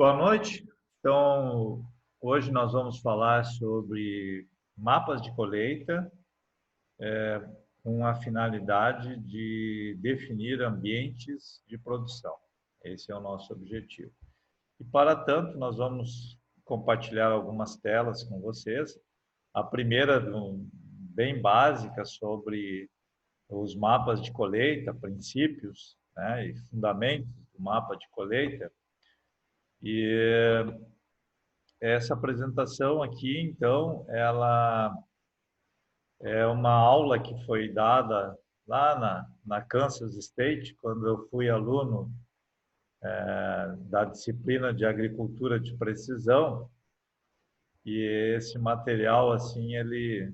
Boa noite. Então, hoje nós vamos falar sobre mapas de colheita, com a finalidade de definir ambientes de produção. Esse é o nosso objetivo. E, para tanto, nós vamos compartilhar algumas telas com vocês. A primeira, bem básica, sobre os mapas de colheita, princípios, né, e fundamentos do mapa de colheita. E essa apresentação aqui, então, ela é uma aula que foi dada lá na Kansas State, quando eu fui aluno da disciplina de agricultura de precisão. E esse material, assim, ele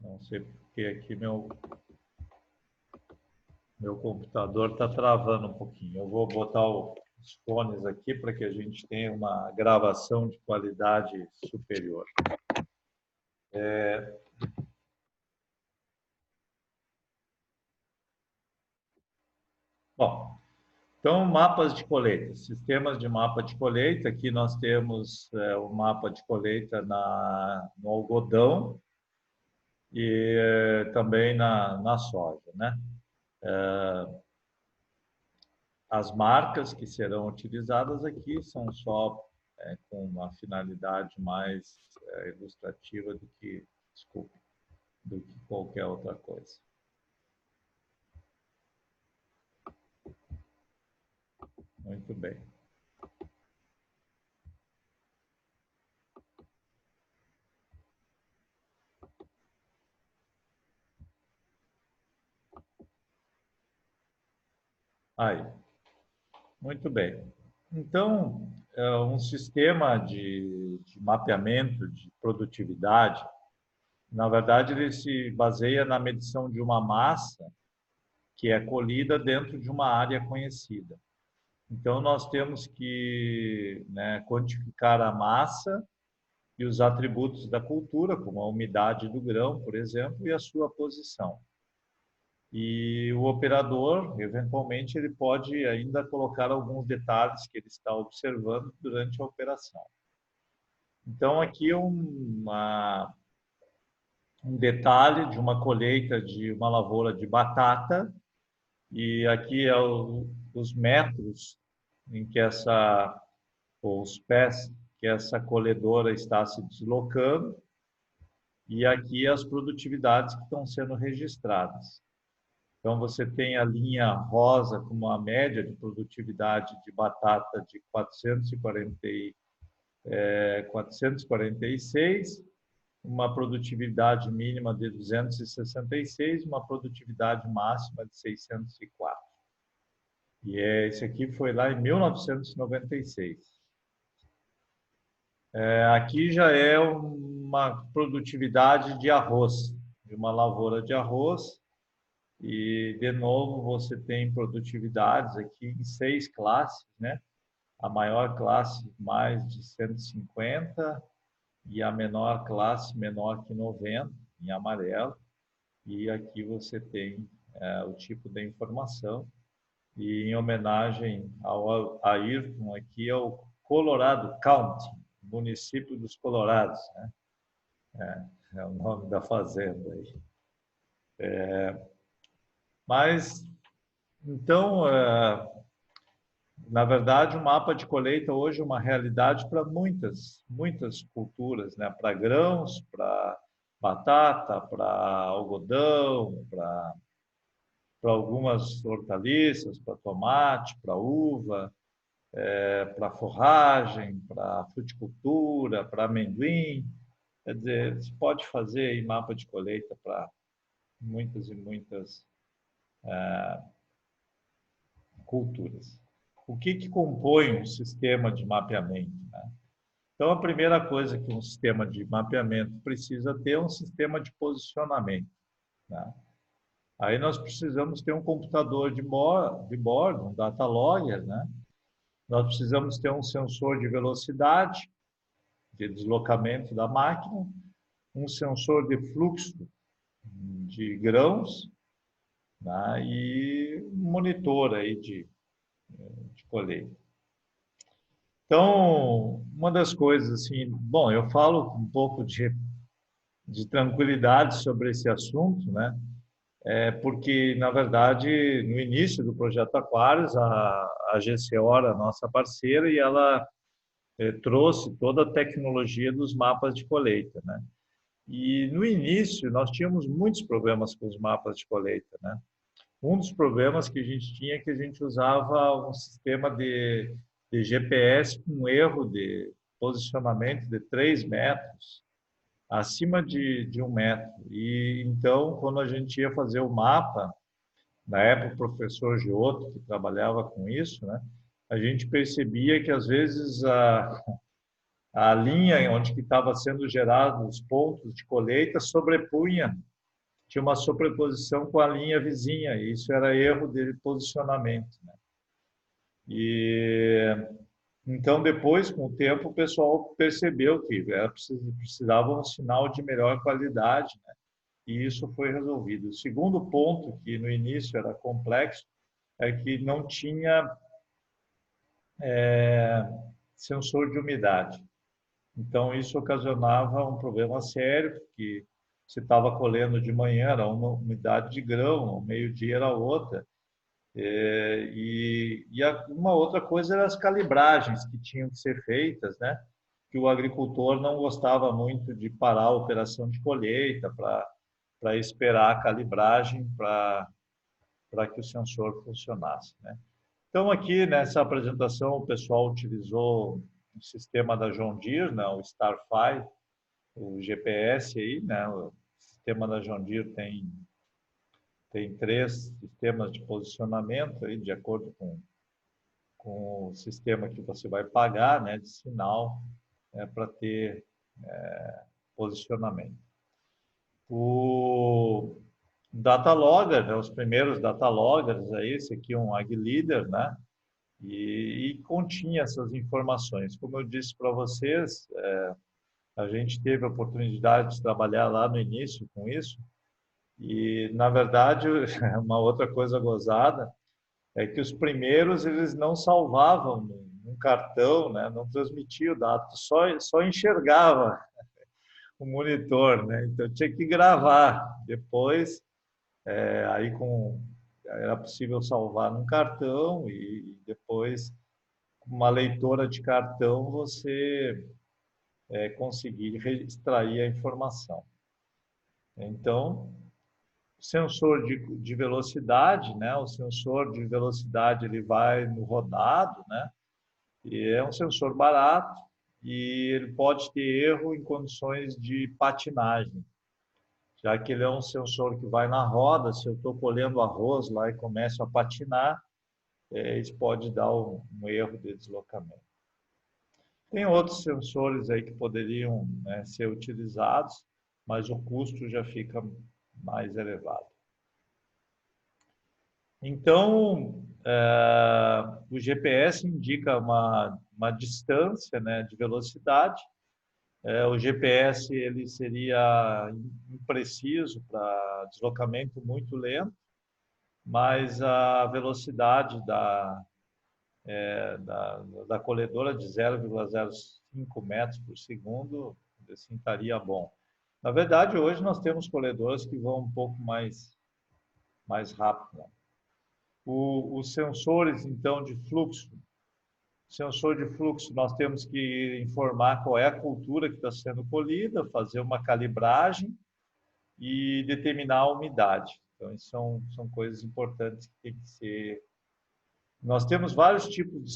não sei porque aqui meu computador está travando um pouquinho. Eu vou botar os fones aqui para que a gente tenha uma gravação de qualidade superior. Bom, então, mapas de colheita, sistemas de mapa de colheita. Aqui nós temos o mapa de colheita no algodão e também na soja, né? As marcas que serão utilizadas aqui são só com uma finalidade mais ilustrativa do que, desculpe, do que qualquer outra coisa. Muito bem. Aí, muito bem. Então, um sistema de mapeamento de produtividade, na verdade, ele se baseia na medição de uma massa que é colhida dentro de uma área conhecida. Então, nós temos que, né, quantificar a massa e os atributos da cultura, como a umidade do grão, por exemplo, e a sua posição. E o operador, eventualmente, ele pode ainda colocar alguns detalhes que ele está observando durante a operação. Então, aqui é um detalhe de uma colheita de uma lavoura de batata, e aqui é os metros em que os pés que essa colhedora está se deslocando, e aqui as produtividades que estão sendo registradas. Então, você tem a linha rosa como a média de produtividade de batata de 446, uma produtividade mínima de 266, uma produtividade máxima de 604. E esse aqui foi lá em 1996. Aqui já é uma produtividade de arroz, de uma lavoura de arroz. E, de novo, você tem produtividades aqui em 6 classes, né? A maior classe, mais de 150, e a menor classe, menor que 90, em amarelo. E aqui você tem o tipo de informação. E, em homenagem ao Ayrton, aqui é o Colorado County, município dos Colorados, né? É o nome da fazenda aí. Mas, então, na verdade, o mapa de colheita hoje é uma realidade para muitas culturas, né? Para grãos, para batata, para algodão, para algumas hortaliças, para tomate, para uva, para forragem, para fruticultura, para amendoim. Quer dizer, se pode fazer aí mapa de colheita para muitas e muitas culturas. O que compõe um sistema de mapeamento, né? Então, a primeira coisa que um sistema de mapeamento precisa ter é um sistema de posicionamento, né? Aí nós precisamos ter um computador de bordo, um data logger, né? Nós precisamos ter um sensor de velocidade, de deslocamento da máquina, um sensor de fluxo de grãos, né, e um monitor aí de colheita. Então, uma das coisas assim, bom, eu falo um pouco de tranquilidade sobre esse assunto, né? Porque, na verdade, no início do projeto Aquários, a GCO era a nossa parceira e ela trouxe toda a tecnologia dos mapas de colheita, né? E no início nós tínhamos muitos problemas com os mapas de colheita, né? Um dos problemas que a gente tinha é que a gente usava um sistema de GPS com erro de posicionamento de 3 metros, acima de 1 metro. E então, quando a gente ia fazer o mapa, na época o professor Giotto, que trabalhava com isso, né, a gente percebia que às vezes a linha onde que estava sendo gerados os pontos de colheita sobrepunha, tinha uma sobreposição com a linha vizinha, e isso era erro de posicionamento, né? E então depois, com o tempo, o pessoal percebeu que precisava um sinal de melhor qualidade, né? E isso foi resolvido. O segundo ponto, que no início era complexo, é que não tinha sensor de umidade. Então, isso ocasionava um problema sério, porque você estava colhendo de manhã, era uma umidade de grão, ao meio-dia era outra. Uma outra coisa eram as calibragens que tinham que ser feitas, né? Que o agricultor não gostava muito de parar a operação de colheita para esperar a calibragem para que o sensor funcionasse, né? Então, aqui nessa apresentação, o pessoal utilizou o sistema da John Deere, né, o Starfy, o GPS aí, né, o sistema da John Deere tem 3 sistemas de posicionamento aí, de acordo com o sistema que você vai pagar, né, de sinal, para ter posicionamento. O data logger, né, os primeiros data loggers aí, esse aqui é um AgLeader, né, e continha essas informações. Como eu disse para vocês, a gente teve a oportunidade de trabalhar lá no início com isso, e, na verdade, uma outra coisa gozada é que os primeiros eles não salvavam num cartão, né? Não transmitiam o dado, só enxergava o monitor, né? Então tinha que gravar. Depois, aí era possível salvar num cartão e depois, com uma leitora de cartão, você conseguir extrair a informação. Então, sensor de velocidade, né? O sensor de velocidade ele vai no rodado, né? E é um sensor barato e ele pode ter erro em condições de patinagem, já que ele é um sensor que vai na roda. Se eu estou colhendo arroz lá e começo a patinar, isso pode dar um erro de deslocamento. Tem outros sensores aí que poderiam, né, ser utilizados, mas o custo já fica mais elevado. Então, o GPS indica uma distância, né, de velocidade. O GPS ele seria impreciso para deslocamento muito lento, mas a velocidade da colhedora de 0,05 metros por segundo, assim, estaria bom. Na verdade, hoje nós temos colhedoras que vão um pouco mais rápido, né? Os sensores, então, de fluxo. Sensor de fluxo, nós temos que informar qual é a cultura que está sendo colhida, fazer uma calibragem e determinar a umidade. Então, isso são coisas importantes que tem que ser. Nós temos vários tipos de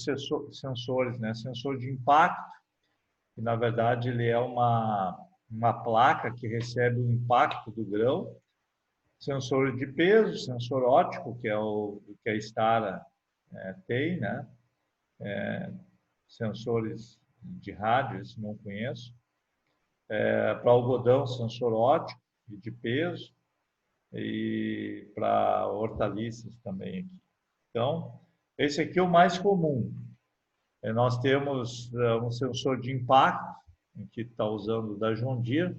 sensores, né? Sensor de impacto, que na verdade ele é uma placa que recebe o impacto do grão. Sensor de peso, sensor óptico, que é o que a Stara tem, né? Sensores de rádio, esse não conheço. Para algodão, sensor óptico e de peso. E para hortaliças também aqui. Então, esse aqui é o mais comum. Nós temos um sensor de impacto, que está usando da John Deere.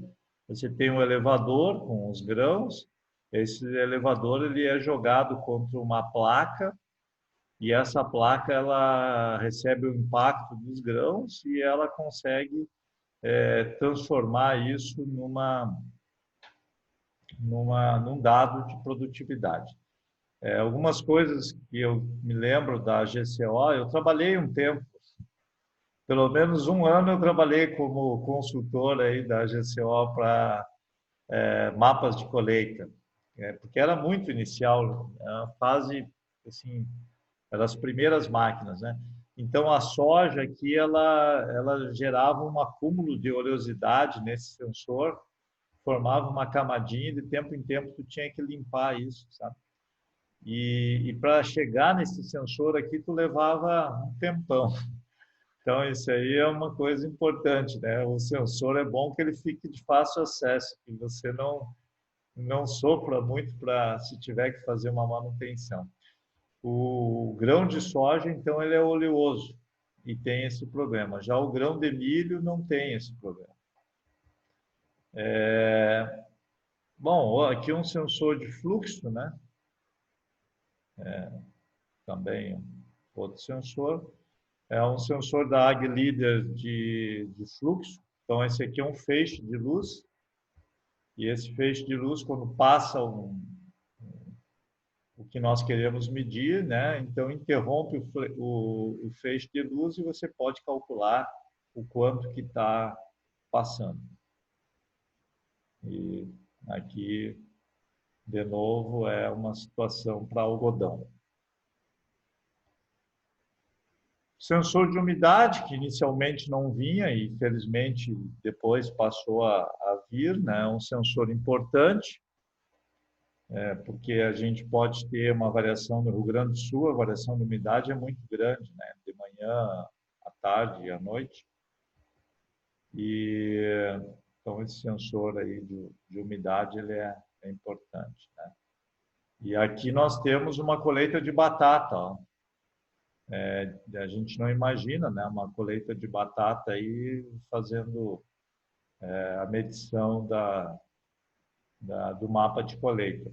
Você tem um elevador com os grãos, Esse elevador ele é jogado contra uma placa e essa placa ela recebe o impacto dos grãos e ela consegue transformar isso num dado de produtividade. Algumas coisas que eu me lembro da GCO, eu trabalhei um tempo, pelo menos um ano eu trabalhei como consultor aí da GCO para mapas de colheita, porque era muito inicial, a fase, assim, eram as primeiras máquinas, né? Então, a soja aqui, ela gerava um acúmulo de oleosidade nesse sensor, formava uma camadinha e de tempo em tempo tu tinha que limpar isso, sabe? E para chegar nesse sensor aqui, tu levava um tempão. Então, isso aí é uma coisa importante, né? O sensor é bom que ele fique de fácil acesso, que você não sofra muito para se tiver que fazer uma manutenção. O grão de soja, então, ele é oleoso e tem esse problema. Já o grão de milho não tem esse problema. Bom, aqui um sensor de fluxo, né? Também outro sensor. É um sensor da Ag Leader de fluxo. Então, esse aqui é um feixe de luz. E esse feixe de luz, quando passa o que nós queremos medir, né? Então, interrompe o feixe de luz e você pode calcular o quanto que está passando. E aqui, de novo, é uma situação para algodão. Sensor de umidade, que inicialmente não vinha e, felizmente, depois passou a vir, né? Um sensor importante, porque a gente pode ter uma variação no Rio Grande do Sul, a variação de umidade é muito grande, né? De manhã, à tarde e à noite. E, então, esse sensor aí de umidade ele é importante, né? E aqui nós temos uma colheita de batata, ó. A gente não imagina, né, uma colheita de batata aí fazendo a medição do mapa de colheita.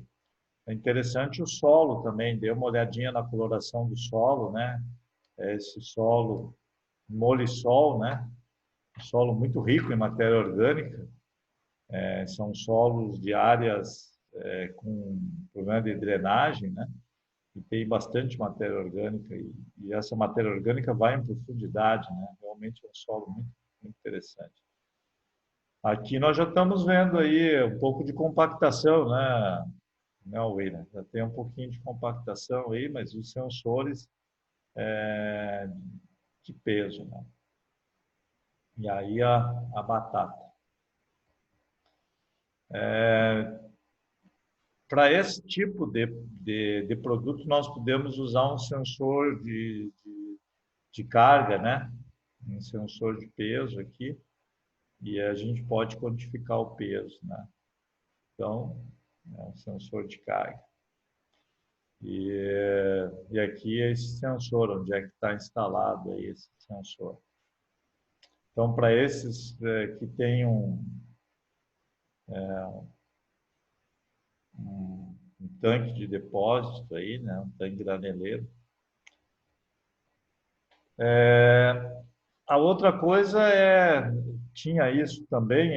É interessante o solo também, dê uma olhadinha na coloração do solo, né? Esse solo molissol, né? Um solo muito rico em matéria orgânica. São solos de áreas com problema de drenagem, né? E tem bastante matéria orgânica e essa matéria orgânica vai em profundidade, né? Realmente é um solo muito, muito interessante. Aqui nós já estamos vendo aí um pouco de compactação, né? Não, William, já tem um pouquinho de compactação aí, mas os sensores de peso, né? E aí a batata. Para esse tipo de produto, nós podemos usar um sensor de carga, né? Um sensor de peso aqui, e a gente pode quantificar o peso, né? Então, é um sensor de carga. E aqui é esse sensor, onde é que está instalado aí esse sensor. Então, para esses que têm um tanque de depósito aí, né? Um tanque graneleiro. A outra coisa tinha isso também,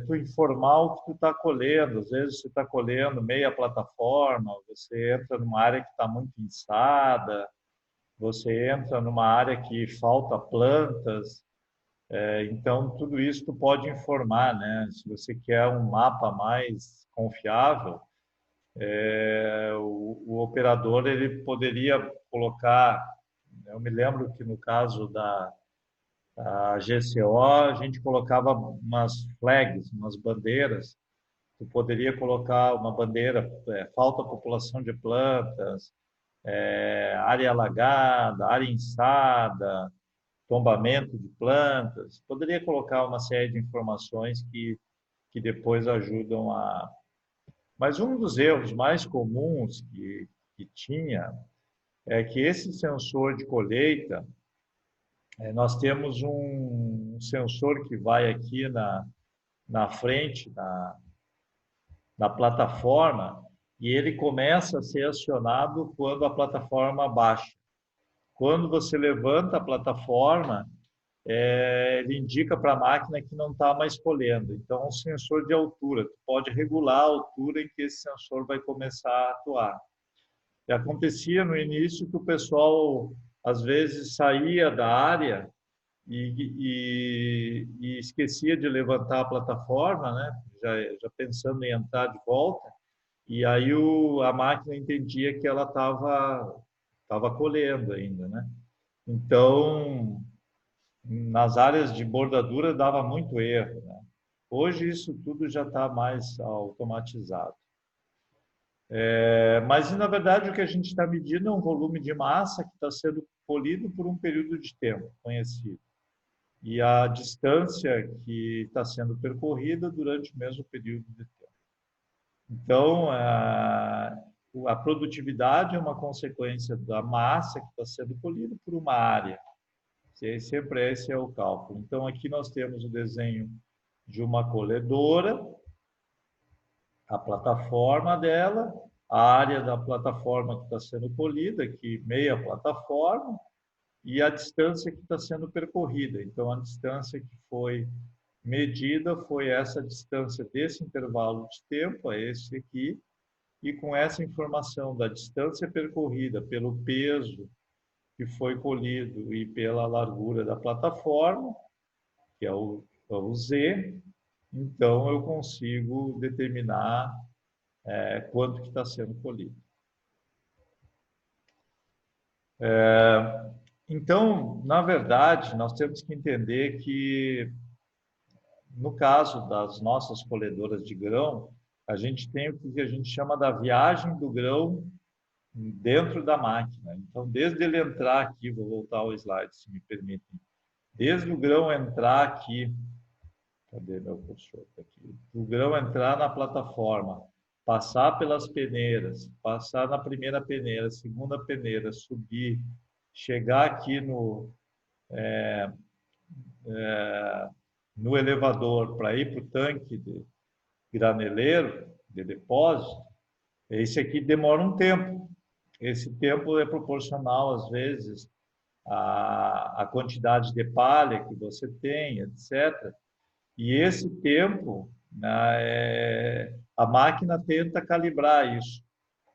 tu informar o que tu está colhendo. Às vezes você está colhendo meia plataforma, você entra numa área que está muito inçada, você entra numa área que falta plantas, então tudo isso tu pode informar, né? Se você quer um mapa mais confiável, o operador ele poderia colocar. Eu me lembro que no caso da GCO a gente colocava umas flags, umas bandeiras. Tu poderia colocar uma bandeira, falta população de plantas, área alagada, área inçada, tombamento de plantas. Poderia colocar uma série de informações que depois ajudam a... Mas um dos erros mais comuns que tinha é que esse sensor de colheita, nós temos um sensor que vai aqui na frente, na plataforma, e ele começa a ser acionado quando a plataforma baixa. Quando você levanta a plataforma, ele indica para a máquina que não está mais colhendo. Então, é um sensor de altura. Tu pode regular a altura em que esse sensor vai começar a atuar. E acontecia no início que o pessoal, às vezes, saía da área e esquecia de levantar a plataforma, né? Já pensando em entrar de volta, e aí a máquina entendia que ela estava colhendo ainda, né? Então, nas áreas de bordadura dava muito erro, né? Hoje isso tudo já está mais automatizado. Mas, na verdade, o que a gente está medindo é um volume de massa que está sendo polido por um período de tempo conhecido e a distância que está sendo percorrida durante o mesmo período de tempo. Então, a produtividade é uma consequência da massa que está sendo polida por uma área. Sempre esse é o cálculo. Então, aqui nós temos o desenho de uma colhedora, a plataforma dela, a área da plataforma que está sendo colhida, aqui meia plataforma, e a distância que está sendo percorrida. Então, a distância que foi medida foi essa distância desse intervalo de tempo, é esse aqui, e com essa informação da distância percorrida pelo peso que foi colhido e pela largura da plataforma, que é o Z, então eu consigo determinar quanto que está sendo colhido. Então, na verdade, nós temos que entender que, no caso das nossas colhedoras de grão, a gente tem o que a gente chama da viagem do grão dentro da máquina. Então, desde ele entrar aqui, vou voltar ao slide, se me permitem, desde o grão entrar aqui, cadê meu cursor? Aqui. O grão entrar na plataforma, passar pelas peneiras, passar na primeira peneira, segunda peneira, subir, chegar aqui no elevador para ir para o tanque de graneleiro, de depósito, esse aqui demora um tempo. Esse tempo é proporcional, às vezes, à quantidade de palha que você tem, etc. E esse tempo, né, a máquina tenta calibrar isso,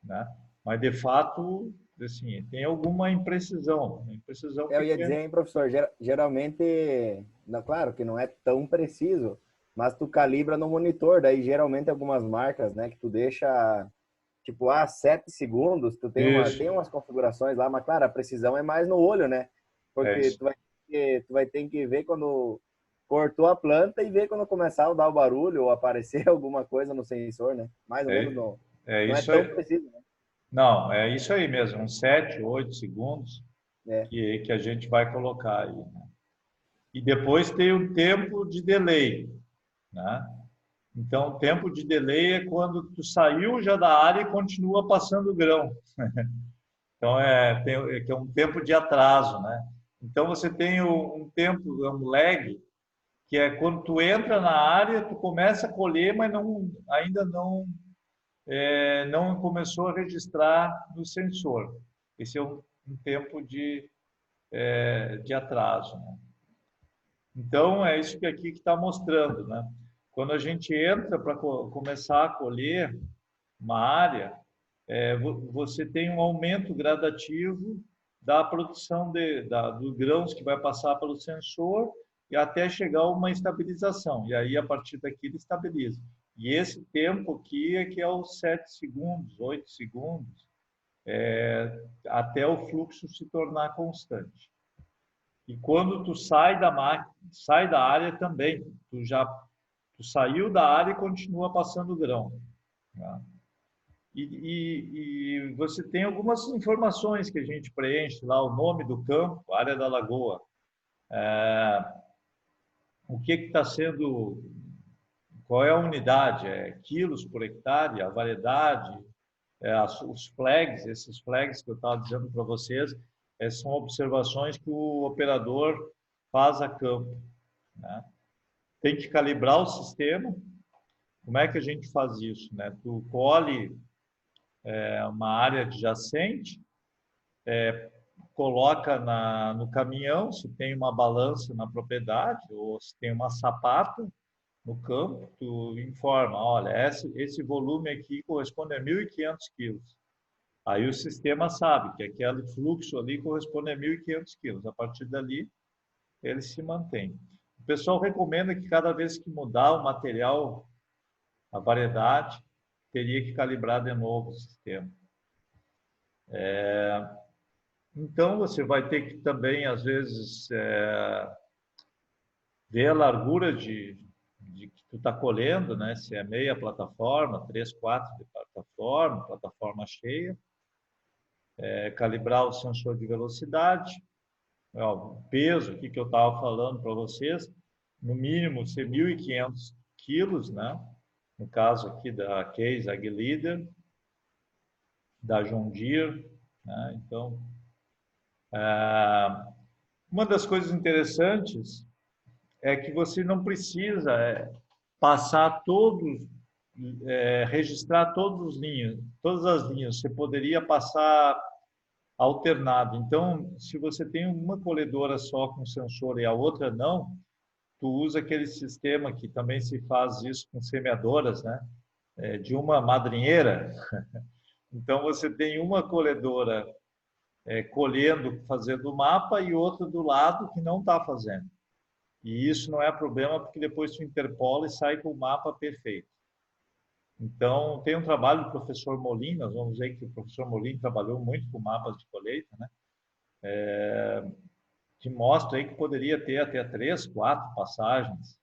né? Mas, de fato, assim, tem alguma imprecisão, imprecisão Eu ia pequena. dizer, hein, professor, geralmente, não, claro que não é tão preciso, mas tu calibra no monitor, daí geralmente algumas marcas, né, que tu deixa, tipo, 7 segundos, tem Isso, umas configurações lá, mas claro, a precisão é mais no olho, né? é Porque isso. tu vai ter que ver quando cortou a planta e ver quando começar a dar o barulho ou aparecer alguma coisa no sensor, né? Mais ou menos É, no, é não é isso tão aí. preciso, Não, é isso aí mesmo, uns 7, 8 segundos né? que a gente vai colocar aí, né? E depois tem o tempo de delay, né? Então, o tempo de delay é quando tu saiu já da área e continua passando o grão. Então, que é um tempo de atraso, né? Então, você tem um tempo, um lag, que é quando tu entra na área, tu começa a colher, mas ainda não começou a registrar no sensor. Esse é um tempo de atraso, né? Então, é isso que aqui que está mostrando, né? Quando a gente entra para começar a colher uma área, você tem um aumento gradativo da produção dos grãos que vai passar pelo sensor e até chegar a uma estabilização. E aí, a partir daqui, ele estabiliza. E esse tempo aqui é que é os 7 segundos, 8 segundos, até o fluxo se tornar constante. E quando tu sai da máquina, sai da área também, tu saiu da área e continua passando grão, né? E você tem algumas informações que a gente preenche lá, o nome do campo, área da lagoa, o que está sendo, qual é a unidade, quilos por hectare, a variedade, os flags, esses flags que eu estava dizendo para vocês, são observações que o operador faz a campo, né? Tem que calibrar o sistema. Como é que a gente faz isso, né? Tu colhe uma área adjacente, coloca no caminhão, se tem uma balança na propriedade ou se tem uma sapata no campo, tu informa, olha, esse volume aqui corresponde a 1.500 quilos. Aí o sistema sabe que aquele fluxo ali corresponde a 1.500 quilos. A partir dali, ele se mantém. O pessoal recomenda que cada vez que mudar o material, a variedade, teria que calibrar de novo o sistema. Então, você vai ter que também, às vezes, ver a largura de que tu está colhendo, né? Se é meia plataforma, 3/4 de plataforma cheia. Calibrar o sensor de velocidade, o peso aqui que eu estava falando para vocês, no mínimo ser 1.500 quilos, né? No caso aqui da Case Ag Leader, da John Deere, né? Então, uma das coisas interessantes é que você não precisa passar registrar todas as linhas. Você poderia passar alternado. Então, se você tem uma colhedora só com sensor e a outra não, tu usa aquele sistema que também se faz isso com semeadoras, né? De uma madrinheira. Então, você tem uma colhedora colhendo, fazendo o mapa e outra do lado que não está fazendo. E isso não é problema porque depois tu interpola e sai com o mapa perfeito. Então, tem um trabalho do professor Molin, nós vamos ver que o professor Molin trabalhou muito com mapas de colheita, né? Que mostra aí que poderia ter até 3, 4 passagens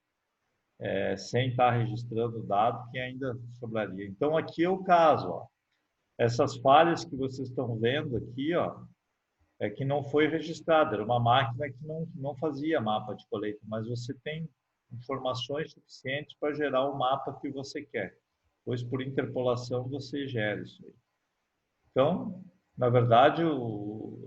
sem estar registrando o dado que ainda sobraria. Então, aqui é o caso, ó. Essas falhas que vocês estão vendo aqui, ó, é que não foi registrada, era uma máquina que não fazia mapa de colheita, mas você tem informações suficientes para gerar o mapa que você quer. Pois, por interpolação, você gera isso aí. Então, na verdade, o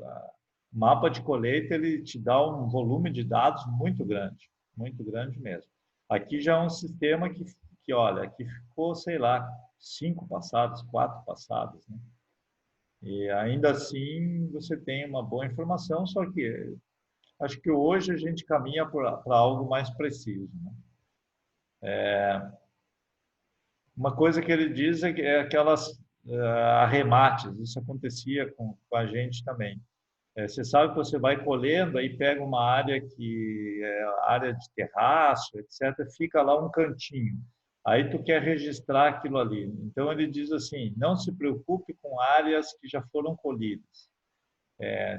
mapa de colheita ele te dá um volume de dados muito grande mesmo. Aqui já é um sistema que olha, aqui ficou, sei lá, 5 passadas, 4 passadas, né? E ainda assim você tem uma boa informação, só que acho que hoje a gente caminha para algo mais preciso, né? Uma coisa que ele diz é aquelas arremates, isso acontecia com a gente também. Você sabe que você vai colhendo, aí pega uma área que é área de terraço, etc., fica lá um cantinho. Aí tu quer registrar aquilo ali. Então ele diz assim, não se preocupe com áreas que já foram colhidas.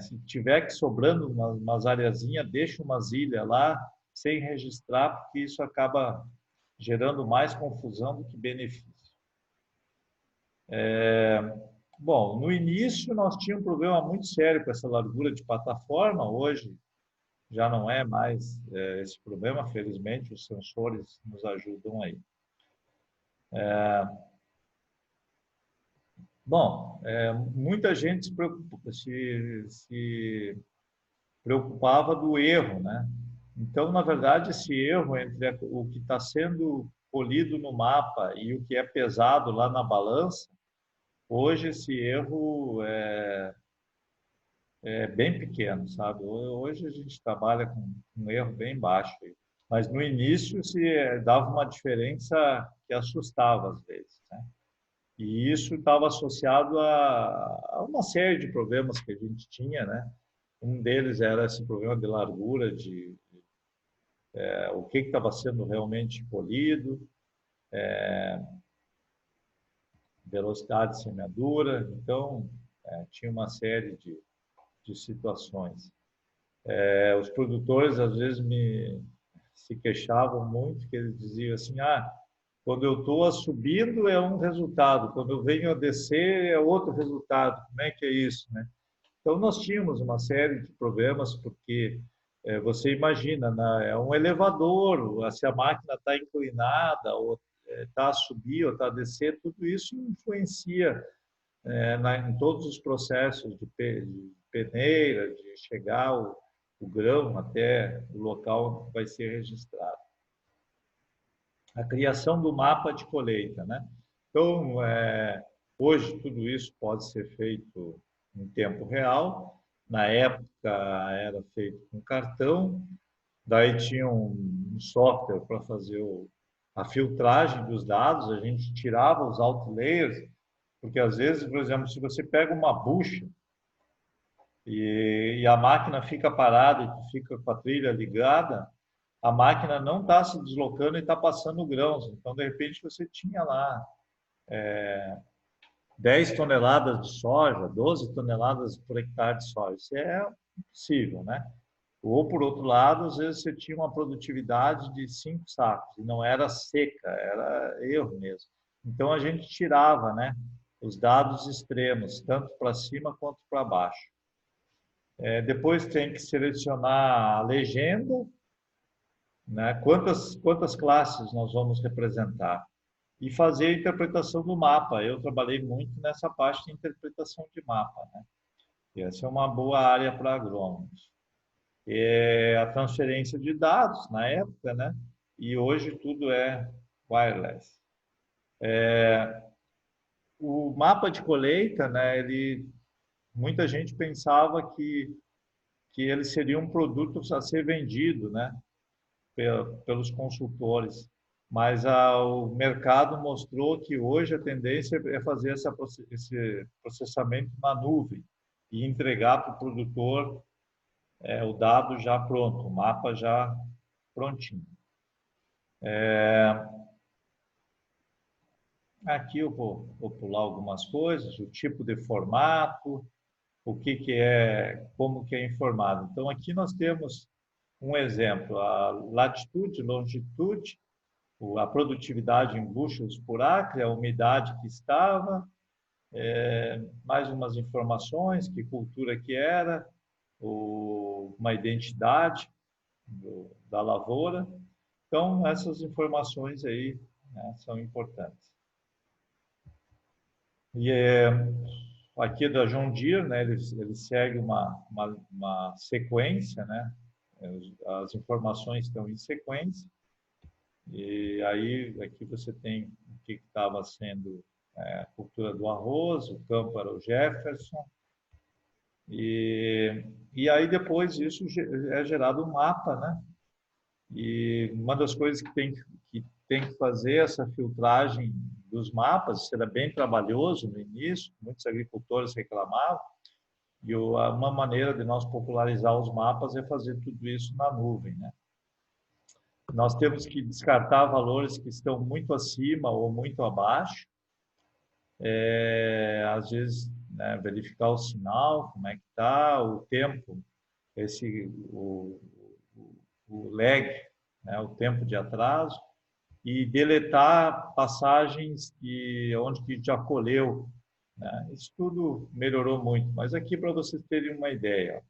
Se tiver que sobrando umas areazinhas, deixa umas ilhas lá sem registrar, porque isso acaba gerando mais confusão do que benefício. Bom, no início nós tínhamos um problema muito sério com essa largura de plataforma, hoje já não é mais esse problema, felizmente os sensores nos ajudam aí. Bom, muita gente se preocupava do erro, né? Então, na verdade, esse erro entre o que está sendo colhido no mapa e o que é pesado lá na balança, hoje esse erro é bem pequeno, sabe? Hoje a gente trabalha com um erro bem baixo, mas no início se dava uma diferença que assustava às vezes, né? E isso estava associado a uma série de problemas que a gente tinha, né? Um deles era esse problema de largura, o que estava sendo realmente colhido, velocidade de semeadura. Então, tinha uma série de situações. Os produtores, às vezes, se queixavam muito, que eles diziam assim, quando eu estou subindo é um resultado, quando eu venho a descer é outro resultado. Como é que é isso, né? Então, nós tínhamos uma série de problemas, porque você imagina, né? É um elevador, se a máquina está inclinada, ou está a subir, ou está a descer, tudo isso influencia em todos os processos de peneira, de chegar o grão até o local onde vai ser registrado. A criação do mapa de colheita, né? Então, Hoje, tudo isso pode ser feito em tempo real. Na época, era feito com cartão, daí tinha um software para fazer a filtragem dos dados, a gente tirava os outliers, porque às vezes, por exemplo, se você pega uma bucha e a máquina fica parada e tu fica com a trilha ligada, a máquina não está se deslocando e está passando grãos. Então, de repente, você tinha lá 10 toneladas de soja, 12 toneladas por hectare de soja. Isso é impossível, né? Ou, por outro lado, às vezes você tinha uma produtividade de 5 sacos, e não era seca, era erro mesmo. Então, a gente tirava, né, os dados extremos, tanto para cima quanto para baixo. Depois tem que selecionar a legenda, né, quantas classes nós vamos representar, e fazer a interpretação do mapa. Eu trabalhei muito nessa parte de interpretação de mapa, né? E essa é uma boa área para agrônomos. A transferência de dados na época, né? E hoje tudo é wireless. O mapa de colheita, né? Muita gente pensava que ele seria um produto a ser vendido, né? Pelos consultores. Mas o mercado mostrou que hoje a tendência é fazer esse processamento na nuvem e entregar para o produtor o dado já pronto, o mapa já prontinho. Aqui eu vou pular algumas coisas, o tipo de formato, o que é, como que é informado. Então, aqui nós temos um exemplo, a latitude, longitude, a produtividade em bushels por acre, a umidade que estava, mais umas informações, que cultura que era, uma identidade da lavoura. Então, essas informações aí, né, são importantes. E aqui é da John Deere, né, ele segue uma sequência, né, as informações estão em sequência, e aí aqui você tem o que estava sendo a cultura do arroz, o campo era o Jefferson, e aí depois isso é gerado um mapa, né? E uma das coisas que tem que fazer essa filtragem dos mapas, isso era bem trabalhoso no início, muitos agricultores reclamavam, e uma maneira de nós popularizar os mapas é fazer tudo isso na nuvem, né? Nós temos que descartar valores que estão muito acima ou muito abaixo, às vezes, né, verificar o sinal, como é que está, o tempo, o lag, né, o tempo de atraso, e deletar passagens onde que já colheu, né? Isso tudo melhorou muito. Mas aqui, para vocês terem uma ideia,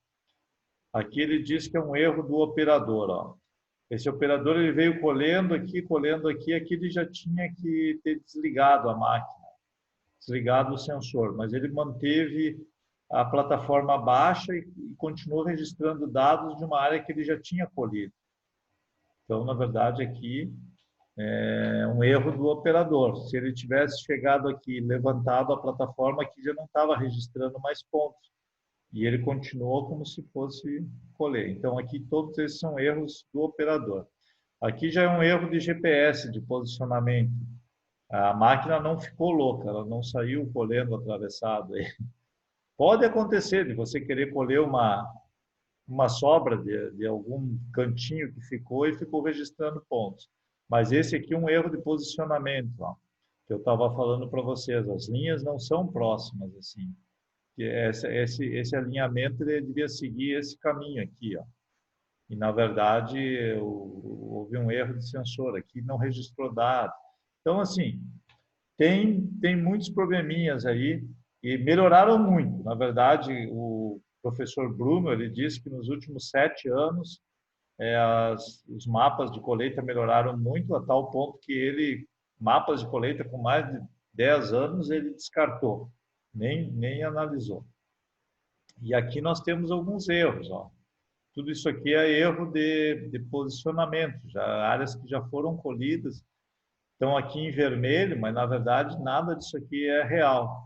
aqui ele diz que é um erro do operador. Ó. Esse operador ele veio colhendo aqui ele já tinha que ter desligado a máquina, desligado o sensor, mas ele manteve a plataforma baixa e continuou registrando dados de uma área que ele já tinha colhido. Então, na verdade, aqui é um erro do operador. Se ele tivesse chegado aqui, levantado a plataforma, aqui já não estava registrando mais pontos. E ele continuou como se fosse colher. Então, aqui todos esses são erros do operador. Aqui já é um erro de GPS, de posicionamento. A máquina não ficou louca, ela não saiu colhendo atravessado. Pode acontecer de você querer colher uma sobra de algum cantinho que ficou e ficou registrando pontos. Mas esse aqui é um erro de posicionamento, ó, que eu estava falando para vocês. As linhas não são próximas assim. Esse alinhamento ele devia seguir esse caminho aqui, ó. E na verdade houve um erro de sensor aqui, não registrou dados. Então assim tem muitos probleminhas aí e melhoraram muito. Na verdade o professor Bruno ele disse que nos últimos 7 anos os mapas de colheita melhoraram muito a tal ponto que mapas de colheita com mais de 10 anos, ele descartou, nem analisou. E aqui nós temos alguns erros. Ó. Tudo isso aqui é erro de posicionamento, já áreas que já foram colhidas. estão aqui em vermelho, mas na verdade nada disso aqui é real.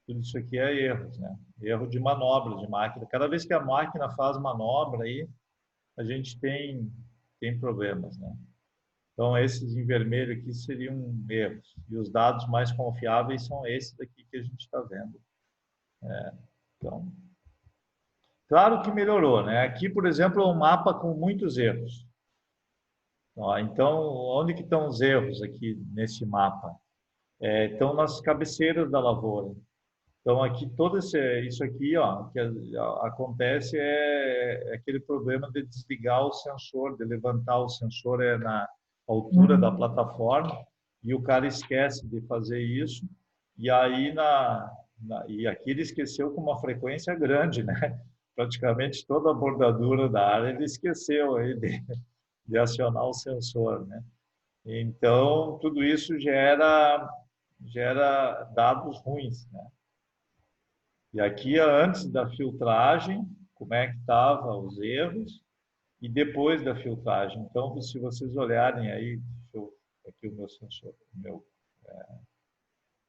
Tudo isso aqui é erros, né? Erro de manobra de máquina. Cada vez que a máquina faz manobra aí, a gente tem problemas, né? Então, esses em vermelho aqui seriam erros. E os dados mais confiáveis são esses aqui que a gente está vendo. Então, claro que melhorou, né? Aqui, por exemplo, é um mapa com muitos erros. Ó, então, onde que estão os erros aqui nesse mapa? Estão nas cabeceiras da lavoura. Então, aqui, isso aqui, ó, que acontece é aquele problema de desligar o sensor, de levantar o sensor na altura da plataforma, e o cara esquece de fazer isso, e aí e aqui ele esqueceu com uma frequência grande, né? Praticamente toda a bordadura da área ele esqueceu aí de acionar o sensor, né? Então, tudo isso gera dados ruins, né? E aqui, antes da filtragem, como é que estavam os erros, e depois da filtragem. Então, se vocês olharem aí, aqui o meu sensor, o meu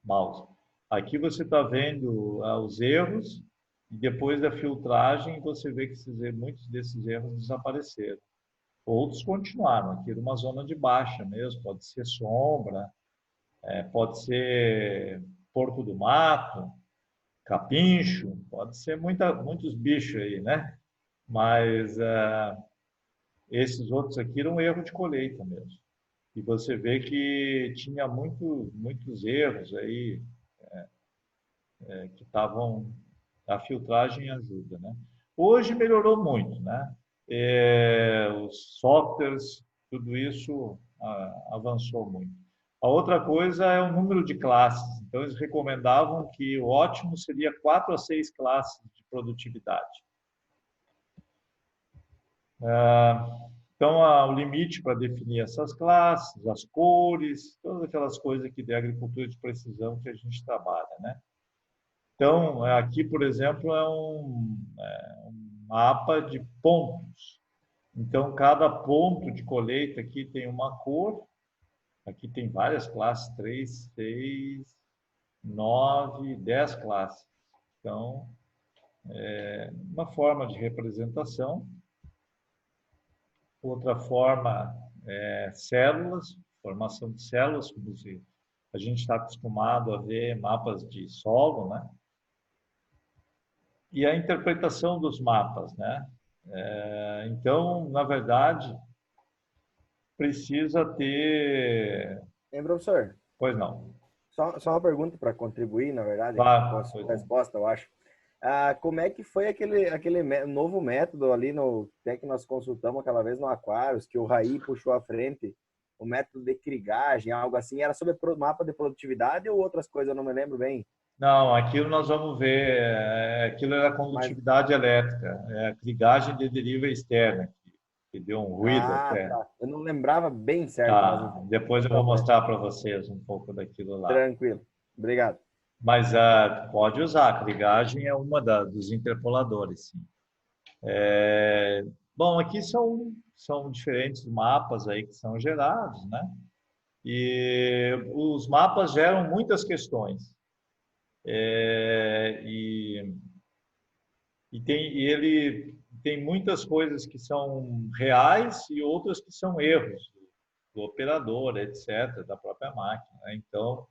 mouse. Aqui você está vendo os erros, e depois da filtragem, você vê que muitos desses erros desapareceram. Outros continuaram, aqui numa zona de baixa mesmo, pode ser sombra, pode ser porco do mato, capincho, pode ser muitos bichos aí, né? Mas esses outros aqui eram erro de colheita mesmo. E você vê que tinha muitos erros aí que estavam... A filtragem ajuda, né? Hoje melhorou muito, né? Os softwares, tudo isso avançou muito. A outra coisa é o número de classes. Então, eles recomendavam que o ótimo seria 4 a 6 classes de produtividade. Então, o limite para definir essas classes, as cores, todas aquelas coisas aqui de agricultura de precisão que a gente trabalha, né? Então, aqui, por exemplo, é um mapa de pontos. Então, cada ponto de colheita aqui tem uma cor. Aqui tem várias classes, 3, 6, 9, 10 classes. Então, uma forma de representação. Outra forma é células, formação de células, como a gente está acostumado a ver mapas de solo, né? E a interpretação dos mapas, né? Então, na verdade, precisa ter... Hein, professor? Pois não. Só uma pergunta para contribuir, na verdade, com a Claro, sua pois não. resposta, eu acho. Como é que foi aquele novo método ali até que nós consultamos aquela vez no Aquarius, que o Raí puxou à frente, o método de crigagem, algo assim, era sobre mapa de produtividade ou outras coisas, eu não me lembro bem. Não, aquilo nós vamos ver, aquilo era Mas, condutividade elétrica, crigagem de deriva externa, que deu um ruído até. tá. Eu não lembrava bem certo, mas Tá, depois eu vou então, mostrar para vocês um pouco daquilo lá. tranquilo. Obrigado. Mas pode usar, a crigagem é uma dos interpoladores, sim. Bom, aqui são diferentes mapas aí que são gerados, né? E os mapas geram muitas questões. E ele tem muitas coisas que são reais e outras que são erros do operador, etc., da própria máquina, né? Então,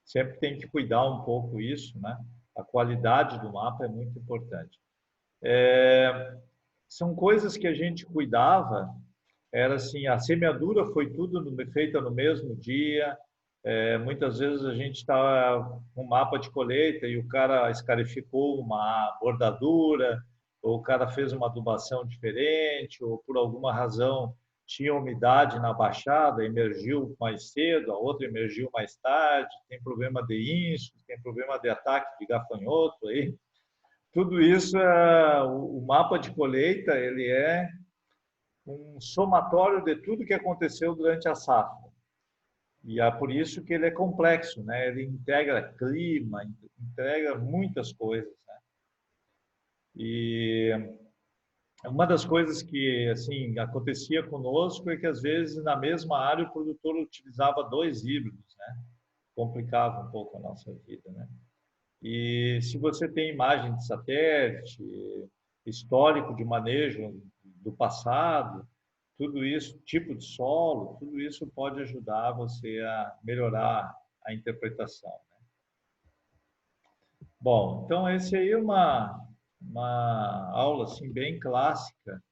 sempre tem que cuidar um pouco isso, né? A qualidade do mapa é muito importante. São coisas que a gente cuidava, era assim, a semeadura foi tudo feita no mesmo dia. Muitas vezes a gente está com um mapa de colheita e o cara escarificou uma bordadura, ou o cara fez uma adubação diferente, ou por alguma razão tinha umidade na baixada, emergiu mais cedo, a outra emergiu mais tarde, tem problema de inso, tem problema de ataque de gafanhoto aí. Tudo isso, o mapa de colheita, ele é um somatório de tudo que aconteceu durante a safra. E é por isso que ele é complexo, né? Ele integra clima, integra muitas coisas, né? E uma das coisas que assim acontecia conosco é que às vezes na mesma área o produtor utilizava dois híbridos, né? Complicava um pouco a nossa vida, né? E se você tem imagem de satélite, histórico de manejo do passado, tudo isso, tipo de solo, tudo isso pode ajudar você a melhorar a interpretação. Bom, então esse aí é uma aula assim, bem clássica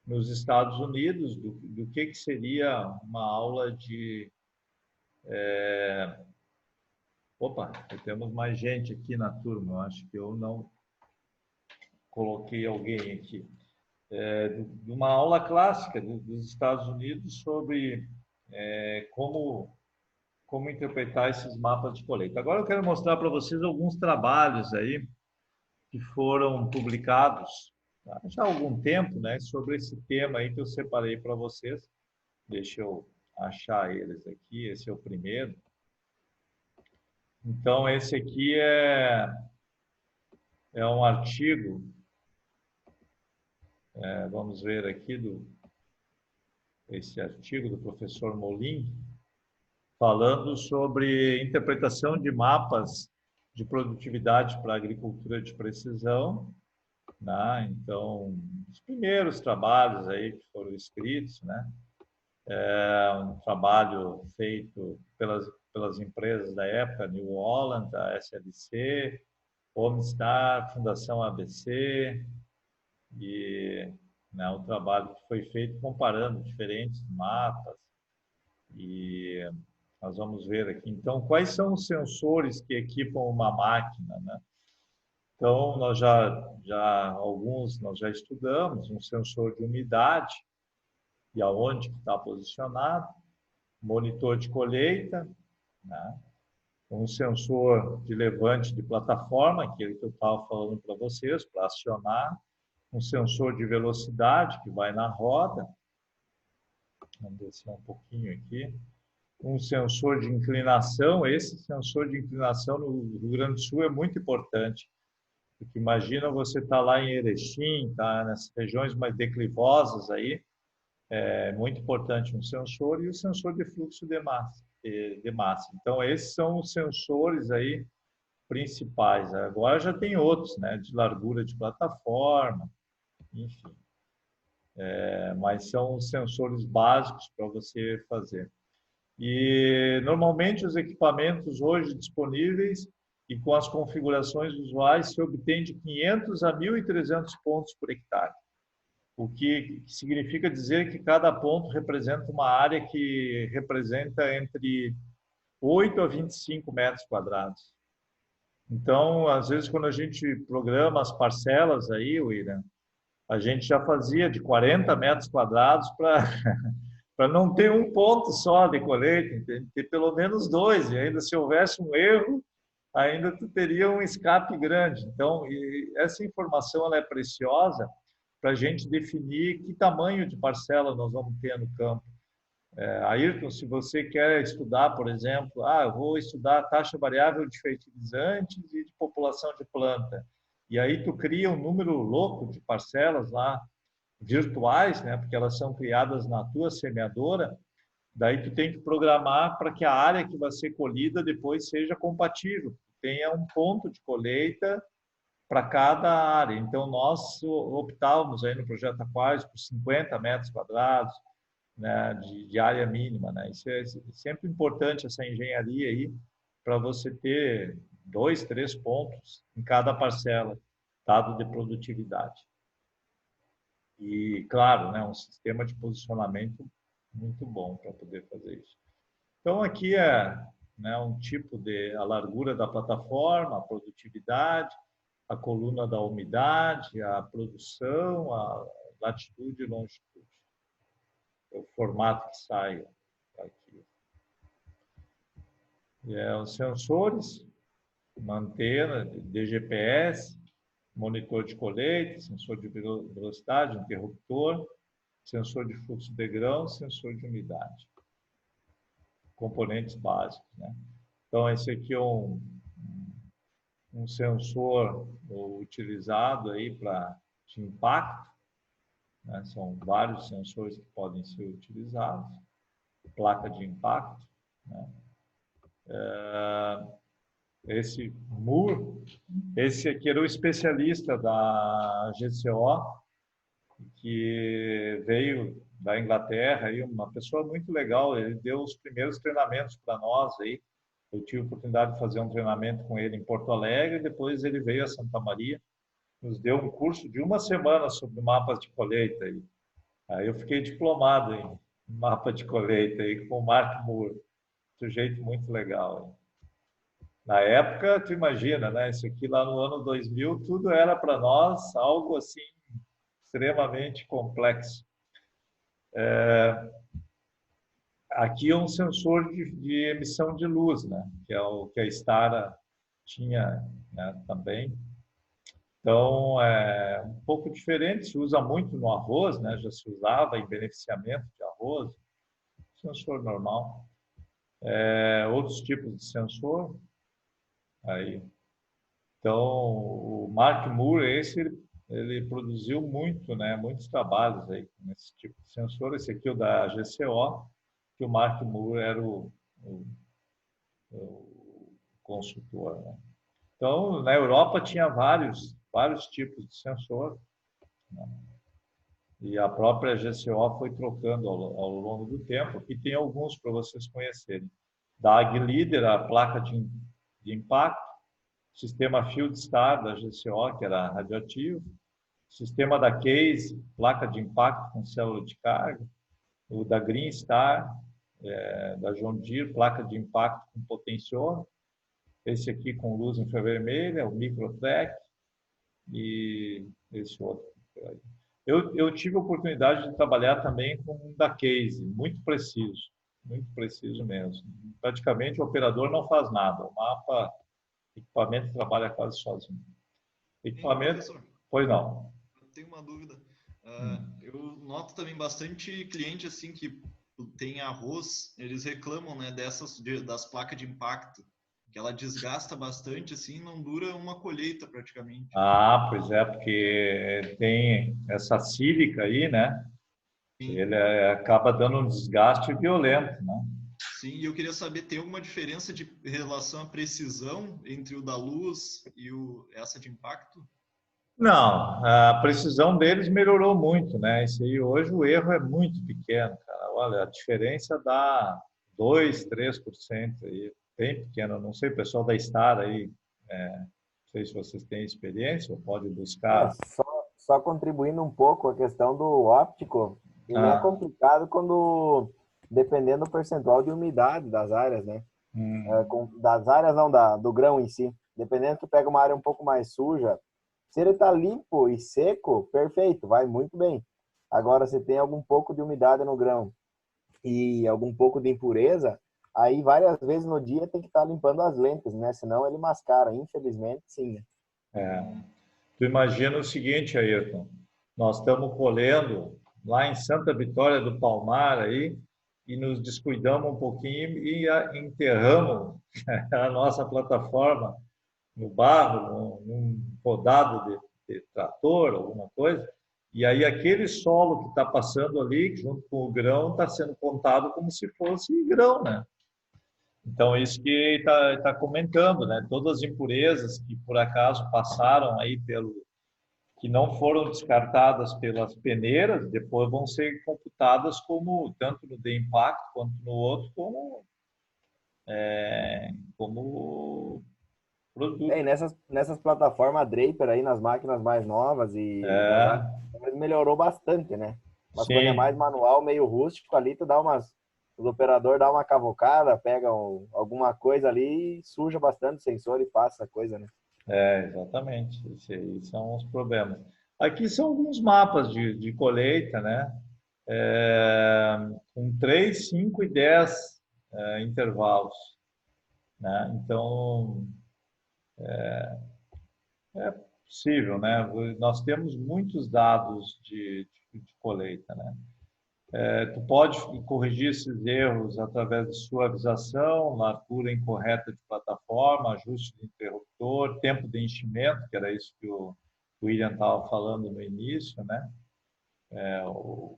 nos Estados Unidos do que seria uma aula de... Opa, temos mais gente aqui na turma, eu acho que eu não coloquei alguém aqui. De uma aula clássica dos Estados Unidos sobre como interpretar esses mapas de colheita. Agora eu quero mostrar para vocês alguns trabalhos aí que foram publicados já há algum tempo, né, sobre esse tema aí que eu separei para vocês. Deixa eu achar eles aqui, esse é o primeiro. Então, esse aqui é um artigo, vamos ver aqui, esse artigo do professor Molin, falando sobre interpretação de mapas de produtividade para a agricultura de precisão, né? Então, os primeiros trabalhos aí que foram escritos, né? Um trabalho feito pelas empresas da época, New Holland, a SLC, Homestar, Fundação ABC, e né, um trabalho que foi feito comparando diferentes mapas. E nós vamos ver aqui, então, quais são os sensores que equipam uma máquina, né? Então, alguns nós já estudamos, um sensor de umidade, e aonde está posicionado, monitor de colheita, né? Um sensor de levante de plataforma, aquele que eu estava falando para vocês, para acionar, um sensor de velocidade que vai na roda, vamos descer um pouquinho aqui, um sensor de inclinação, esse sensor de inclinação no Rio Grande do Sul é muito importante, porque imagina você estar lá em Erechim, tá nas regiões mais declivosas aí, é muito importante um sensor e o sensor de fluxo de massa. Então, esses são os sensores aí principais. Agora já tem outros, né, de largura de plataforma, enfim. Mas são os sensores básicos para você fazer. E, normalmente, os equipamentos hoje disponíveis e com as configurações usuais se obtém de 500 a 1.300 pontos por hectare. O que significa dizer que cada ponto representa uma área que representa entre 8 a 25 metros quadrados. Então, às vezes, quando a gente programa as parcelas aí, William, a gente já fazia de 40 metros quadrados para não ter um ponto só de colheita, entende? Ter pelo menos dois, e ainda se houvesse um erro, ainda tu teria um escape grande. Então, essa informação ela é preciosa para a gente definir que tamanho de parcela nós vamos ter no campo. Ayrton, se você quer estudar, por exemplo, eu vou estudar a taxa variável de fertilizantes e de população de planta. E aí tu cria um número louco de parcelas lá, virtuais, né? Porque elas são criadas na tua semeadora. Daí tu tem que programar para que a área que vai ser colhida depois seja compatível, tenha um ponto de colheita para cada área. Então, nós optávamos aí no projeto Aquários por 50 metros quadrados, né, de área mínima, né? Isso é sempre importante, essa engenharia aí, para você ter 2, 3 pontos em cada parcela, dado de produtividade. E, claro, né, um sistema de posicionamento muito bom para poder fazer isso. Então, aqui né, um tipo de a largura da plataforma, a produtividade, a coluna da umidade, a produção, a latitude e longitude. É o formato que sai aqui. Os sensores, uma antena de GPS, monitor de colheita, sensor de velocidade, interruptor, sensor de fluxo de grão, sensor de umidade. Componentes básicos, né? Então, esse aqui é um sensor utilizado aí para de impacto, né? São vários sensores que podem ser utilizados, placa de impacto, né? Esse Moore, esse aqui era o especialista da GCO, que veio da Inglaterra, aí, uma pessoa muito legal. Ele deu os primeiros treinamentos para nós aí. Eu tive a oportunidade de fazer um treinamento com ele em Porto Alegre, depois ele veio a Santa Maria, nos deu um curso de uma semana sobre mapas de colheita. Aí eu fiquei diplomado em mapa de colheita aí, com o Mark Moore, sujeito muito legal. Na época, tu imagina, né? Isso aqui lá no ano 2000, tudo era para nós algo assim extremamente complexo. Aqui é um sensor de emissão de luz, né? Que é o que a Stara tinha, né, também. Então, é um pouco diferente, se usa muito no arroz, né? Já se usava em beneficiamento de arroz, sensor normal. Outros tipos de sensor, aí. Então, o Mark Moore, ele produziu muito, né? Muitos trabalhos aí com esse tipo de sensor. Esse aqui é o da GCO, que o Mark Moore era o consultor, né? Então, na Europa tinha vários tipos de sensor, né? E a própria GCO foi trocando ao longo do tempo. Aqui tem alguns para vocês conhecerem. Da AgLeader, a placa de impacto, sistema FieldStar da GCO, que era radioativo, sistema da Case, placa de impacto com célula de carga, o da Greenstar, da John Deere, placa de impacto com potenciômetro, esse aqui com luz infravermelha, o Microtrack, e esse outro. Eu tive a oportunidade de trabalhar também com um da Case, muito preciso mesmo. Praticamente o operador não faz nada, o equipamento trabalha quase sozinho. Equipamento, Professor, pois não. eu tenho uma dúvida. Eu noto também bastante cliente assim que tem arroz, eles reclamam, né, das placas de impacto, que ela desgasta bastante, assim, não dura uma colheita praticamente. Ah, pois é, porque tem essa sílica aí, né? Sim, Ele acaba dando um desgaste violento, né? sim, e eu queria saber, tem alguma diferença de relação à precisão entre o da luz e essa de impacto? Não, a precisão deles melhorou muito, né? Isso aí, hoje o erro é muito pequeno, cara. Olha, a diferença dá 2, 3% aí, bem pequeno. Não sei, o pessoal da Star aí, não sei se vocês têm experiência ou pode É, buscar. só contribuindo um pouco a questão do óptico, ele é Ah, complicado quando, dependendo do percentual de umidade das áreas, né? Das áreas não, do grão em si. Dependendo, tu pega uma área um pouco mais suja, se ele tá limpo e seco, perfeito, vai muito bem. Agora, se tem algum pouco de umidade no grão e algum pouco de impureza, aí várias vezes no dia tem que estar limpando as lentes, né? Senão ele mascara, infelizmente, sim. é. Tu imagina o seguinte, Ayrton, nós estamos colhendo lá em Santa Vitória do Palmar aí e nos descuidamos um pouquinho e enterramos a nossa plataforma no barro, num rodado de trator, alguma coisa, e aí aquele solo que está passando ali, junto com o grão, está sendo contado como se fosse grão, né? Então, isso que está comentando, né? Todas as impurezas que por acaso passaram aí que não foram descartadas pelas peneiras, depois vão ser computadas como, tanto no de impacto quanto no outro, como É, produto. e nessas plataformas Draper aí, nas máquinas mais novas e nas É, antigas, melhorou bastante, né? Mas quando é mais sim, manual, meio rústico, ali tu dá os operador dá uma cavocada, pega alguma coisa ali e suja bastante o sensor e passa a coisa, né? exatamente. Esses aí são os problemas. Aqui são alguns mapas de colheita, né? Com 3, 5 e 10 intervalos, né? Então, é possível, né? Nós temos muitos dados de colheita, né? Tu pode corrigir esses erros através de suavização, largura incorreta de plataforma, ajuste de interruptor, tempo de enchimento, que era isso que o William estava falando no início, né? o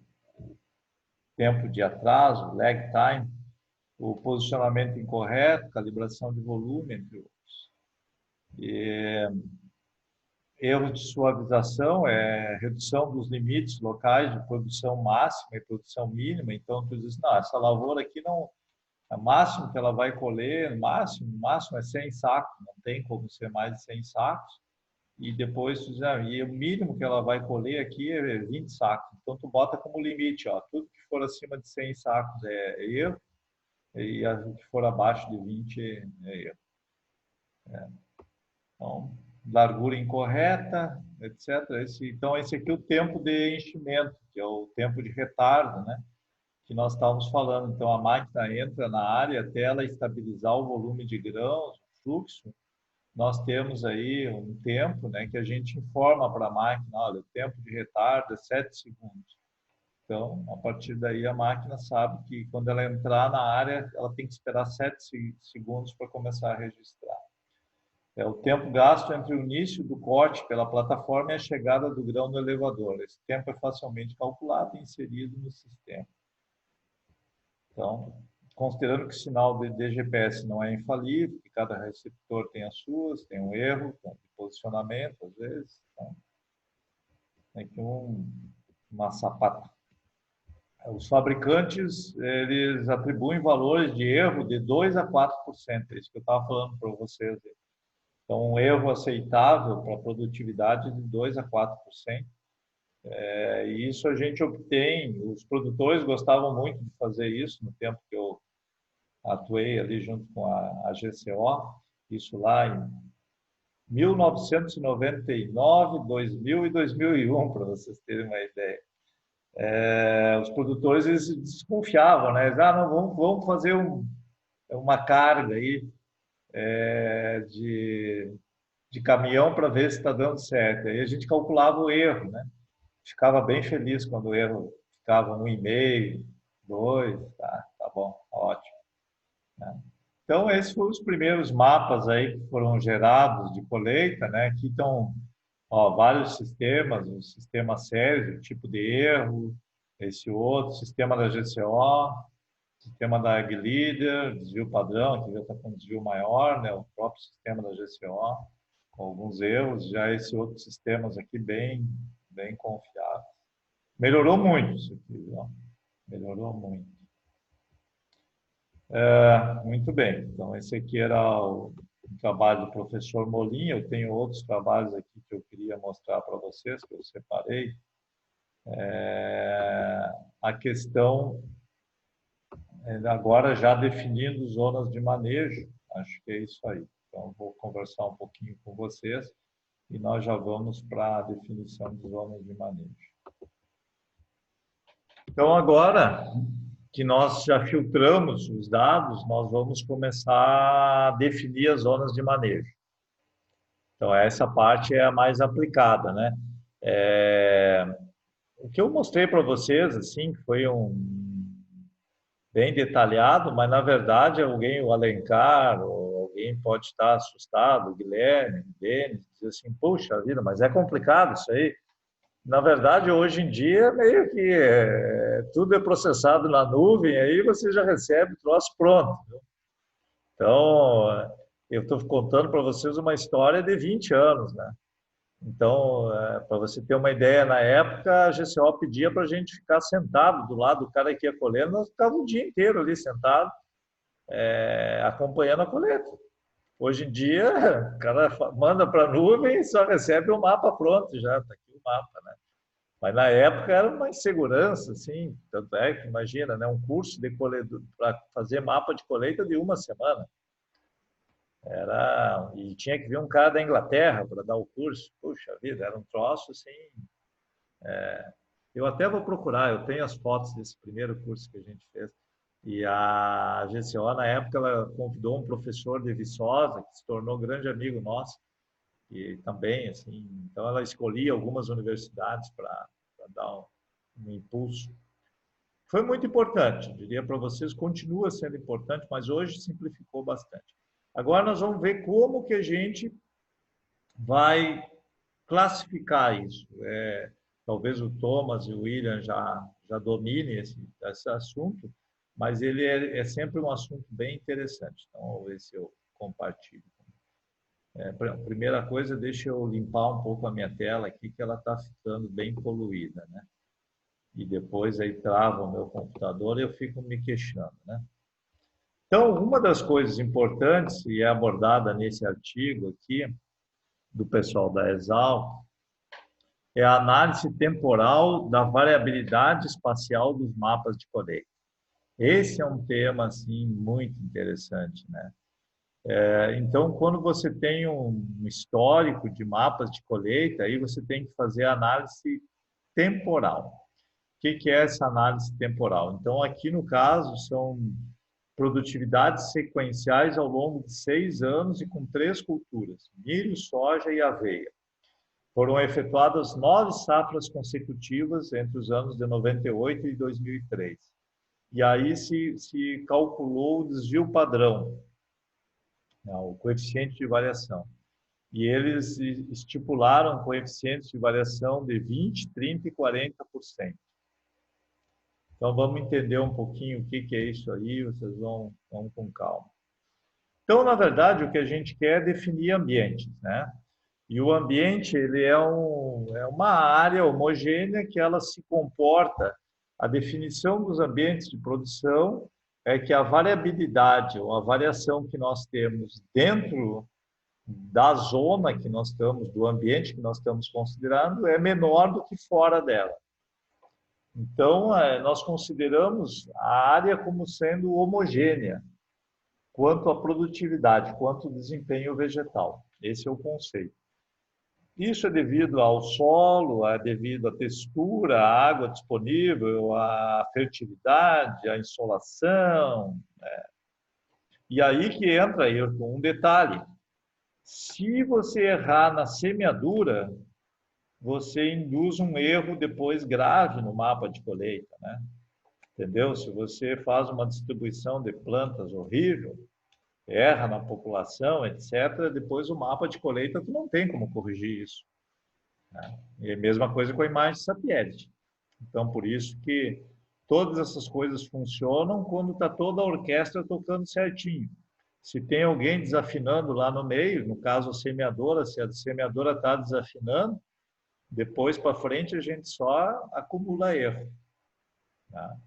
tempo de atraso, lag time, o posicionamento incorreto, calibração de volume, entre outros. Erro de suavização é redução dos limites locais de produção máxima e produção mínima. Então, tu diz, não, essa lavoura aqui não, o máximo que ela vai colher, máximo é 100 sacos, não tem como ser mais de 100 sacos. E depois tu diz, e o mínimo que ela vai colher aqui é 20 sacos. Então, tu bota como limite, ó, tudo que for acima de 100 sacos é erro, e o que for abaixo de 20 é erro. Então, largura incorreta, etc. Então, esse aqui é o tempo de enchimento, que é o tempo de retardo, né? Que nós estávamos falando. Então, a máquina entra na área até ela estabilizar o volume de grãos, o fluxo. Nós temos aí um tempo, né, que a gente informa para a máquina, olha, o tempo de retardo é 7 segundos. Então, a partir daí, a máquina sabe que quando ela entrar na área, ela tem que esperar 7 segundos para começar a registrar. É o tempo gasto entre o início do corte pela plataforma e a chegada do grão no elevador. Esse tempo é facilmente calculado e inserido no sistema. Então, considerando que o sinal de GPS não é infalível, que cada receptor tem as suas, tem um erro de posicionamento, às vezes. Então, tem aqui uma sapata. Os fabricantes, eles atribuem valores de erro de 2 a 4%. É isso que eu estava falando para vocês. Então, um erro aceitável para a produtividade de 2 a 4%. E isso a gente obtém, os produtores gostavam muito de fazer isso no tempo que eu atuei ali junto com a GCO, isso lá em 1999, 2000 e 2001, para vocês terem uma ideia. Os produtores eles desconfiavam, né? Eles, não, vamos fazer uma carga aí de caminhão para ver se está dando certo. Aí a gente calculava o erro, né? Ficava bem feliz quando o erro ficava 1,5, 2, tá bom, ótimo. Né? Então, esses foram os primeiros mapas aí que foram gerados de colheita, né? Aqui estão vários sistemas, o sistema Sérgio, tipo de erro, esse outro, sistema da GCO, sistema da AgLeader, desvio padrão, que já está com desvio maior, né? O próprio sistema da GCO, com alguns erros, já esses outros sistemas aqui bem confiáveis. Melhorou muito isso aqui, viu? Melhorou muito. Muito bem. Então, esse aqui era o trabalho do professor Molinha. Eu tenho outros trabalhos aqui que eu queria mostrar para vocês, que eu separei. A questão, agora já definindo zonas de manejo, acho que é isso aí. Então, vou conversar um pouquinho com vocês e nós já vamos para a definição de zonas de manejo. Então, agora que nós já filtramos os dados, nós vamos começar a definir as zonas de manejo. Então, essa parte é a mais aplicada, né? O que eu mostrei para vocês, assim, foi bem detalhado, mas, na verdade, o Alencar, ou alguém pode estar assustado, o Guilherme, o Denis, dizer assim, puxa vida, mas é complicado isso aí. Na verdade, hoje em dia, meio que tudo é processado na nuvem, aí você já recebe o troço pronto. Viu? Então, eu estou contando para vocês uma história de 20 anos, né? Então, para você ter uma ideia, na época, a GCO pedia para a gente ficar sentado do lado do cara que ia colher, nós ficávamos o dia inteiro ali sentado, acompanhando a colheita. Hoje em dia, o cara manda para a nuvem e só recebe o mapa pronto, já está aqui o mapa, né? Mas na época era uma insegurança, assim, tanto é que, imagina, né, um curso de colheita para fazer mapa de colheita de uma semana. E tinha que vir um cara da Inglaterra para dar o curso. Puxa vida, era um troço assim. Eu até vou procurar, eu tenho as fotos desse primeiro curso que a gente fez. E a GCO, na época, ela convidou um professor de Viçosa, que se tornou grande amigo nosso, e também, assim, então ela escolhia algumas universidades para dar um impulso. Foi muito importante, diria para vocês, continua sendo importante, mas hoje simplificou bastante. Agora nós vamos ver como que a gente vai classificar isso. talvez o Thomas e o William já dominem esse assunto, mas ele é sempre um assunto bem interessante. Então, vou ver se eu compartilho. Primeira coisa, deixa eu limpar um pouco a minha tela aqui, que ela está ficando bem poluída, né? E depois aí trava o meu computador e eu fico me queixando, né? Então, uma das coisas importantes, e é abordada nesse artigo aqui, do pessoal da Exalc, é a análise temporal da variabilidade espacial dos mapas de colheita. Esse é um tema, assim, muito interessante, né? Então, quando você tem um histórico de mapas de colheita, aí você tem que fazer a análise temporal. O que é essa análise temporal? Então, aqui no caso, são produtividades sequenciais ao longo de 6 anos e com 3 culturas, milho, soja e aveia. Foram efetuadas 9 safras consecutivas entre os anos de 98 e 2003. E aí se calculou o desvio padrão, o coeficiente de variação. E eles estipularam coeficientes de variação de 20%, 30% e 40%. Então, vamos entender um pouquinho o que é isso aí, vocês vão com calma. Então, na verdade, o que a gente quer é definir ambientes, né? E o ambiente, ele é uma área homogênea que ela se comporta. A definição dos ambientes de produção é que a variabilidade ou a variação que nós temos dentro da zona que nós estamos, do ambiente que nós estamos considerando, é menor do que fora dela. Então, nós consideramos a área como sendo homogênea, quanto à produtividade, quanto ao desempenho vegetal. Esse é o conceito. Isso é devido ao solo, é devido à textura, à água disponível, à fertilidade, à insolação. Né? E aí que entra, Ayrton, um detalhe. Se você errar na semeadura, você induz um erro depois grave no mapa de colheita, né? Entendeu? Se você faz uma distribuição de plantas horrível, erra na população, etc., depois o mapa de colheita tu não tem como corrigir isso. Né? E a mesma coisa com a imagem satélite. Então, por isso que todas essas coisas funcionam quando está toda a orquestra tocando certinho. Se tem alguém desafinando lá no meio, no caso a semeadora, se a semeadora está desafinando, depois para frente a gente só acumula erro. Tá?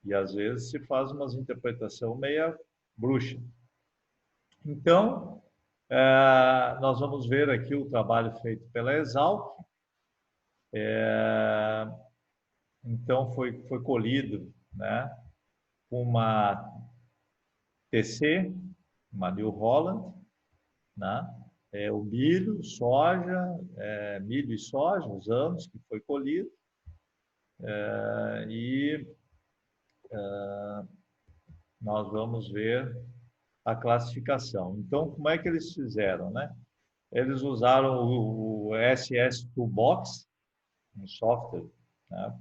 E às vezes se faz umas interpretação meia bruxa. Então, nós vamos ver aqui o trabalho feito pela Exalc. Então, foi colhido, né, uma TC, uma New Holland, né, o milho, soja, milho e soja, os anos que foi colhido, nós vamos ver a classificação. Então, como é que eles fizeram, né? Eles usaram o SS Toolbox, um software, né?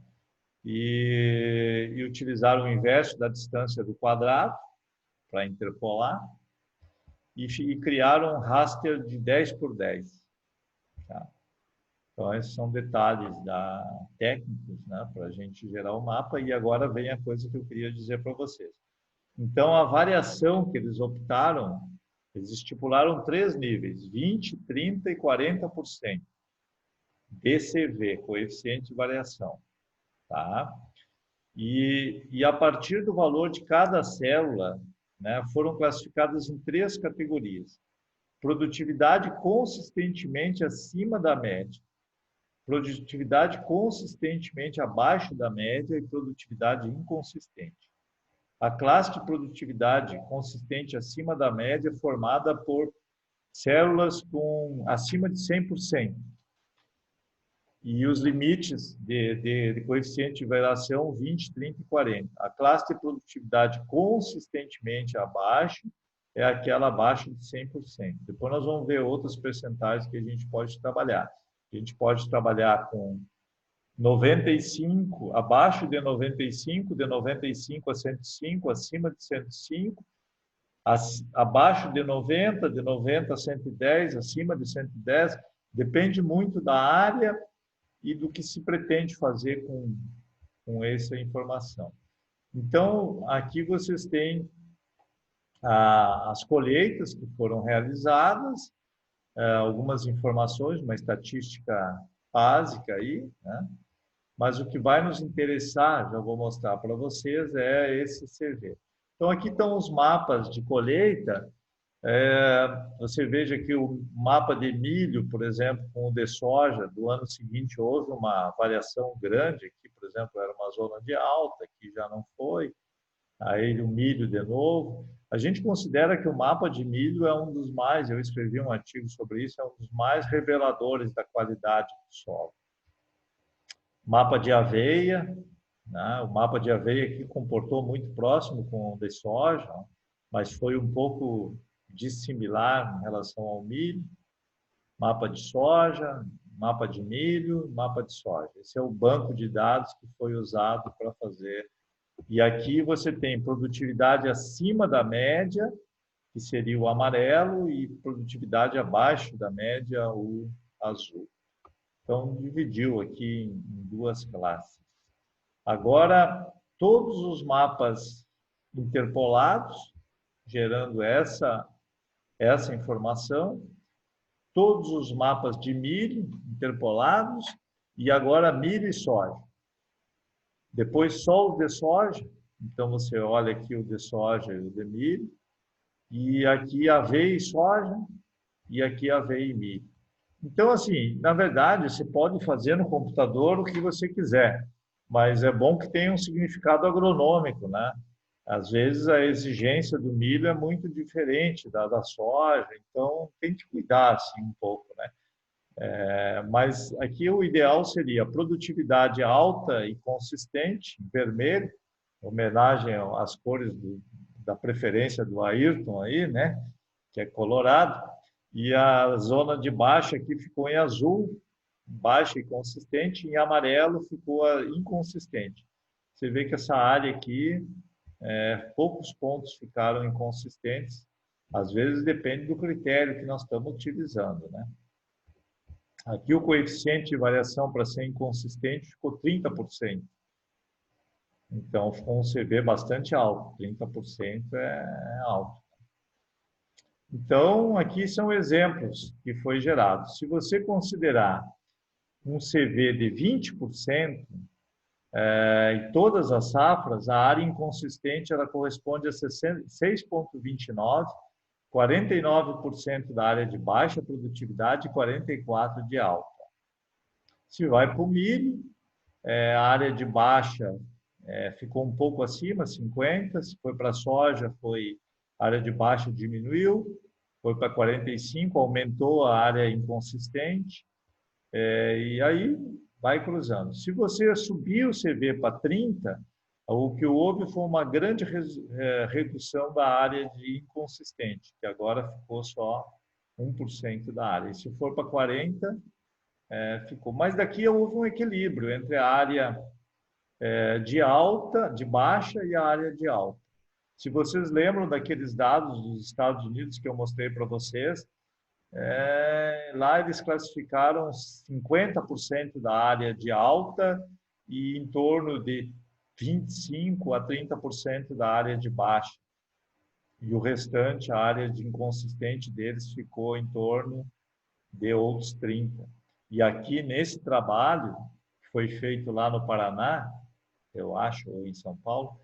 E utilizaram o inverso da distância do quadrado para interpolar e criaram um raster de 10 por 10. Tá? Então, esses são detalhes técnicos, né, para a gente gerar o mapa. E agora vem a coisa que eu queria dizer para vocês. Então, a variação que eles optaram, eles estipularam 3 níveis, 20%, 30% e 40%. DCV, coeficiente de variação. Tá? E a partir do valor de cada célula, né, foram classificadas em 3 categorias. Produtividade consistentemente acima da média, produtividade consistentemente abaixo da média e produtividade inconsistente. A classe de produtividade consistente acima da média é formada por células acima de 100%. E os limites de coeficiente de variação 20, 30 e 40. A classe de produtividade consistentemente abaixo é aquela abaixo de 100%. Depois nós vamos ver outras percentagens que a gente pode trabalhar. A gente pode trabalhar com 95, abaixo de 95, de 95 a 105, acima de 105, abaixo de 90, de 90 a 110, acima de 110. Depende muito da área e do que se pretende fazer com essa informação. Então, aqui vocês têm as colheitas que foram realizadas, algumas informações, uma estatística básica aí, né? Mas o que vai nos interessar, já vou mostrar para vocês, é esse CV. Então, aqui estão os mapas de colheita. Você veja que o mapa de milho, por exemplo, com o de soja, do ano seguinte houve uma variação grande. Aqui, por exemplo, era uma zona de alta, aqui já não foi. Aí o milho de novo. A gente considera que o mapa de milho é um dos mais, eu escrevi um artigo sobre isso, é um dos mais reveladores da qualidade do solo. Mapa de aveia, né? O mapa de aveia aqui comportou muito próximo com o de soja, mas foi um pouco dissimilar em relação ao milho. Mapa de soja, mapa de milho, mapa de soja. Esse é o banco de dados que foi usado para fazer. E aqui você tem produtividade acima da média, que seria o amarelo, e produtividade abaixo da média, o azul. Então, dividiu aqui em duas classes. Agora, todos os mapas interpolados, gerando essa informação, todos os mapas de milho interpolados, e agora milho e soja. Depois só os de soja, então você olha aqui o de soja e o de milho, e aqui aveia e soja, e aqui aveia e milho. Então, assim, na verdade, você pode fazer no computador o que você quiser, mas é bom que tenha um significado agronômico, né? Às vezes a exigência do milho é muito diferente da soja, então tem que cuidar assim um pouco, né? Mas aqui o ideal seria produtividade alta e consistente, em vermelho, homenagem às cores da preferência do Ayrton aí, né? Que é colorado. E a zona de baixa aqui ficou em azul, baixa e consistente, e em amarelo ficou inconsistente. Você vê que essa área aqui, poucos pontos ficaram inconsistentes. Às vezes depende do critério que nós estamos utilizando, né? Aqui o coeficiente de variação para ser inconsistente ficou 30%. Então ficou um CV bastante alto, 30% é alto. Então, aqui são exemplos que foi gerado. Se você considerar um CV de 20%, em todas as safras, a área inconsistente ela corresponde a 6,29%, 49% da área de baixa produtividade e 44% de alta. Se vai para o milho, a área de baixa ficou um pouco acima, 50%. Se foi para a soja, a área de baixa diminuiu, foi para 45%, aumentou a área inconsistente, e aí vai cruzando. Se você subir o CV para 30%, o que houve foi uma grande redução da área de inconsistente, que agora ficou só 1% da área. E se for para 40%, ficou. Mas daqui houve um equilíbrio entre a área de baixa e a área de alta. Se vocês lembram daqueles dados dos Estados Unidos que eu mostrei para vocês, lá eles classificaram 50% da área de alta e em torno de 25% a 30% da área de baixa. E o restante, a área de inconsistente deles, ficou em torno de outros 30%. E aqui, nesse trabalho, que foi feito lá no Paraná, eu acho, ou em São Paulo,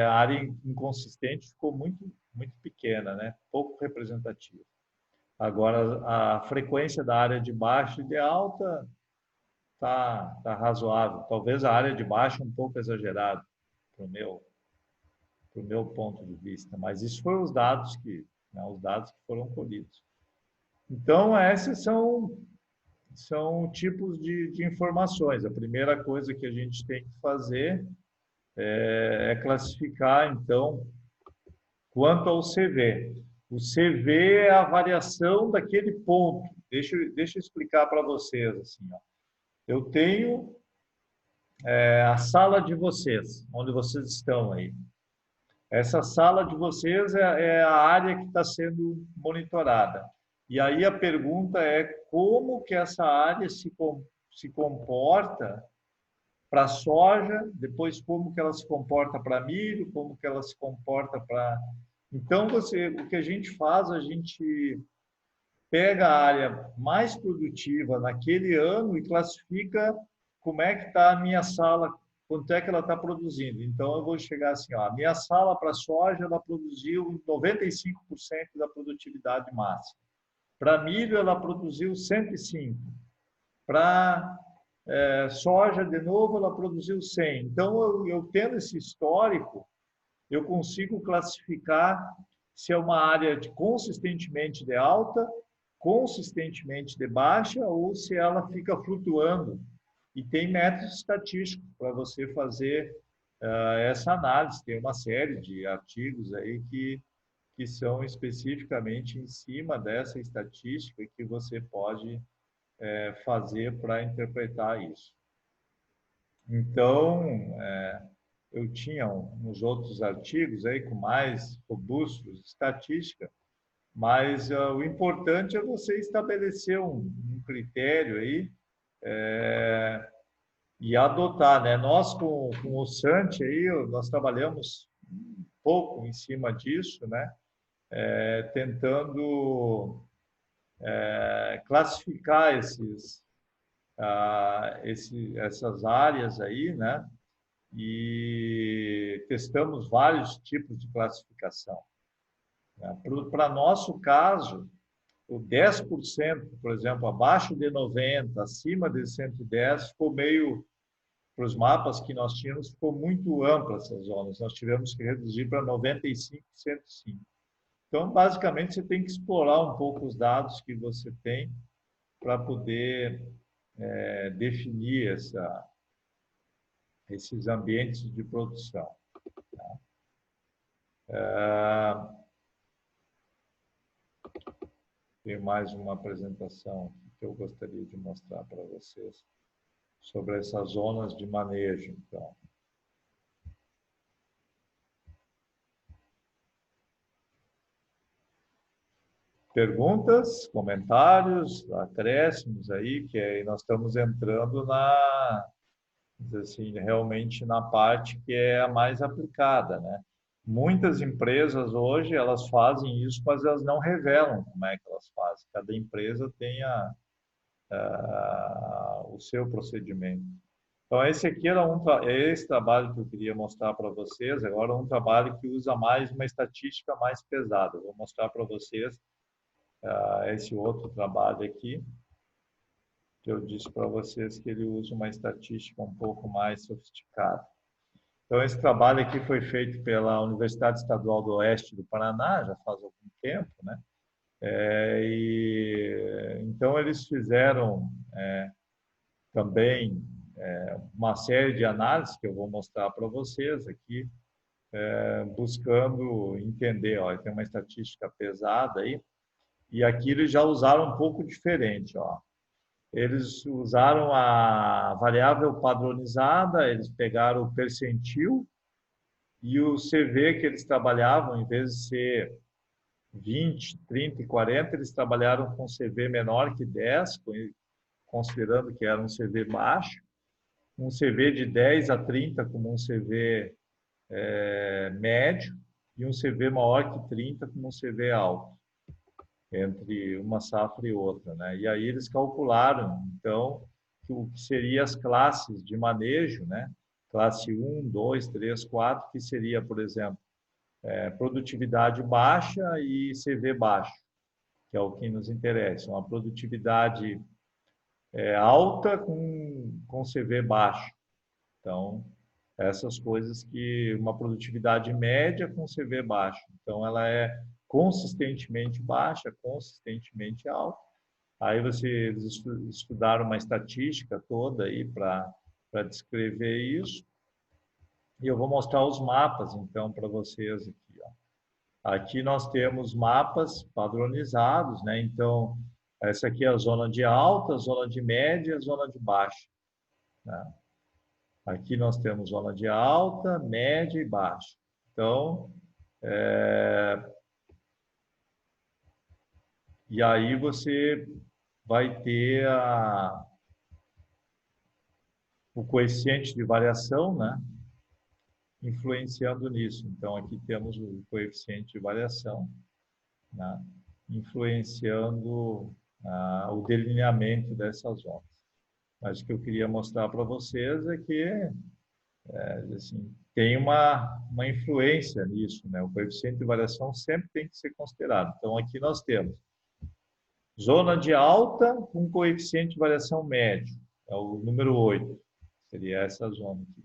a área inconsistente ficou muito, muito pequena, né? Pouco representativa. Agora, a frequência da área de baixa e de alta tá razoável. Talvez a área de baixa um pouco exagerada, para o meu ponto de vista. Mas isso foram os dados que foram colhidos. Então, esses são tipos de informações. A primeira coisa que a gente tem que fazer é classificar, então, quanto ao CV. O CV é a variação daquele ponto. Deixa eu explicar para vocês. Assim, ó. Eu tenho a sala de vocês, onde vocês estão aí. Essa sala de vocês é a área que está sendo monitorada. E aí a pergunta é como que essa área se comporta para soja, depois como que ela se comporta para milho, como que ela se comporta para... Então, o que a gente faz, a gente pega a área mais produtiva naquele ano e classifica como é que está a minha sala, quanto é que ela está produzindo. Então, eu vou chegar assim, ó, a minha sala para soja, ela produziu 95% da produtividade máxima. Para milho, ela produziu 105%. Para soja, de novo, ela produziu 100. Então, eu tendo esse histórico, eu consigo classificar se é uma área consistentemente de alta, consistentemente de baixa, ou se ela fica flutuando. E tem métodos estatísticos para você fazer essa análise. Tem uma série de artigos aí que são especificamente em cima dessa estatística que você pode fazer para interpretar isso. Então, eu tinha uns outros artigos aí com mais robustos de estatística, mas o importante é você estabelecer um critério aí e adotar, né? Nós com o Sant aí, nós trabalhamos um pouco em cima disso, né? Tentando classificar essas áreas aí, né? E testamos vários tipos de classificação. Para nosso caso, o 10%, por exemplo, abaixo de 90, acima de 110, ficou meio, para os mapas que nós tínhamos, ficou muito ampla essas zonas. Nós tivemos que reduzir para 95, 105. Então, basicamente, você tem que explorar um pouco os dados que você tem para poder definir esses ambientes de produção. Tem mais uma apresentação que eu gostaria de mostrar para vocês sobre essas zonas de manejo. Então, perguntas, comentários, acréscimos aí, que aí nós estamos entrando assim, realmente na parte que é a mais aplicada, né? Muitas empresas hoje, elas fazem isso, mas elas não revelam como é que elas fazem. Cada empresa tem o seu procedimento. Então, esse aqui era esse trabalho que eu queria mostrar para vocês. Agora, um trabalho que usa mais uma estatística mais pesada. Eu vou mostrar para vocês esse outro trabalho aqui, que eu disse para vocês que ele usa uma estatística um pouco mais sofisticada. Então, esse trabalho aqui foi feito pela Universidade Estadual do Oeste do Paraná, já faz algum tempo, né? Então, eles fizeram também uma série de análises que eu vou mostrar para vocês aqui, buscando entender. Ó, tem uma estatística pesada aí, e aqui eles já usaram um pouco diferente. Ó. Eles usaram a variável padronizada, eles pegaram o percentil e o CV que eles trabalhavam, em vez de ser 20, 30 e 40, eles trabalharam com CV menor que 10, considerando que era um CV baixo, um CV de 10 a 30 como um CV médio e um CV maior que 30 como um CV alto, entre uma safra e outra, né? E aí eles calcularam, então, o que seriam as classes de manejo, né? Classe 1, 2, 3, 4, que seria, por exemplo, produtividade baixa e CV baixo, que é o que nos interessa. Uma produtividade alta com CV baixo. Então, essas coisas que uma produtividade média com CV baixo. Então, ela é consistentemente baixa, consistentemente alta. Aí eles estudaram uma estatística toda aí para descrever isso. E eu vou mostrar os mapas, então, para vocês aqui. Ó. Aqui nós temos mapas padronizados, né? Então, essa aqui é a zona de alta, a zona de média e a zona de baixa. Né? Aqui nós temos zona de alta, média e baixa. Então, e aí você vai ter o coeficiente de variação, né, influenciando nisso. Então, aqui temos o coeficiente de variação, né, influenciando o delineamento dessas zonas. Mas o que eu queria mostrar para vocês é que assim, tem uma influência nisso, né? O coeficiente de variação sempre tem que ser considerado. Então, aqui nós temos zona de alta com coeficiente de variação médio, é o número 8, seria essa zona aqui.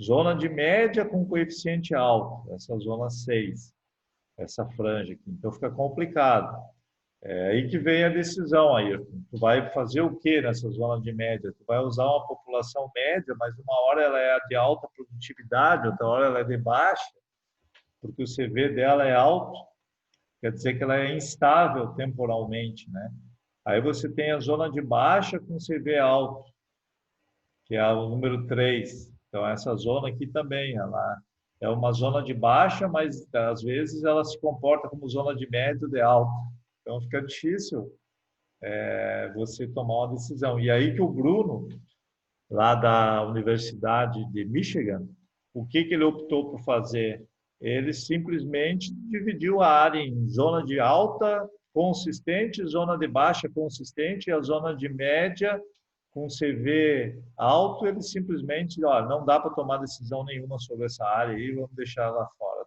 Zona de média com coeficiente alto, essa zona 6, essa franja aqui. Então, fica complicado. É aí que vem a decisão, Ayrton. Tu vai fazer o que nessa zona de média? Tu vai usar uma população média, mas uma hora ela é de alta produtividade, outra hora ela é de baixa, porque o CV dela é alto, quer dizer que ela é instável temporalmente, né? Aí você tem a zona de baixa com CV alto, que é o número 3. Então, essa zona aqui também, ela é uma zona de baixa, mas às vezes ela se comporta como zona de médio de alto. Então, fica difícil você tomar uma decisão. E aí que o Bruno, lá da Universidade de Michigan, o que ele optou por fazer? Ele simplesmente dividiu a área em zona de alta consistente, zona de baixa consistente e a zona de média com CV alto. Ele simplesmente, ó, não dá para tomar decisão nenhuma sobre essa área aí, vamos deixar ela fora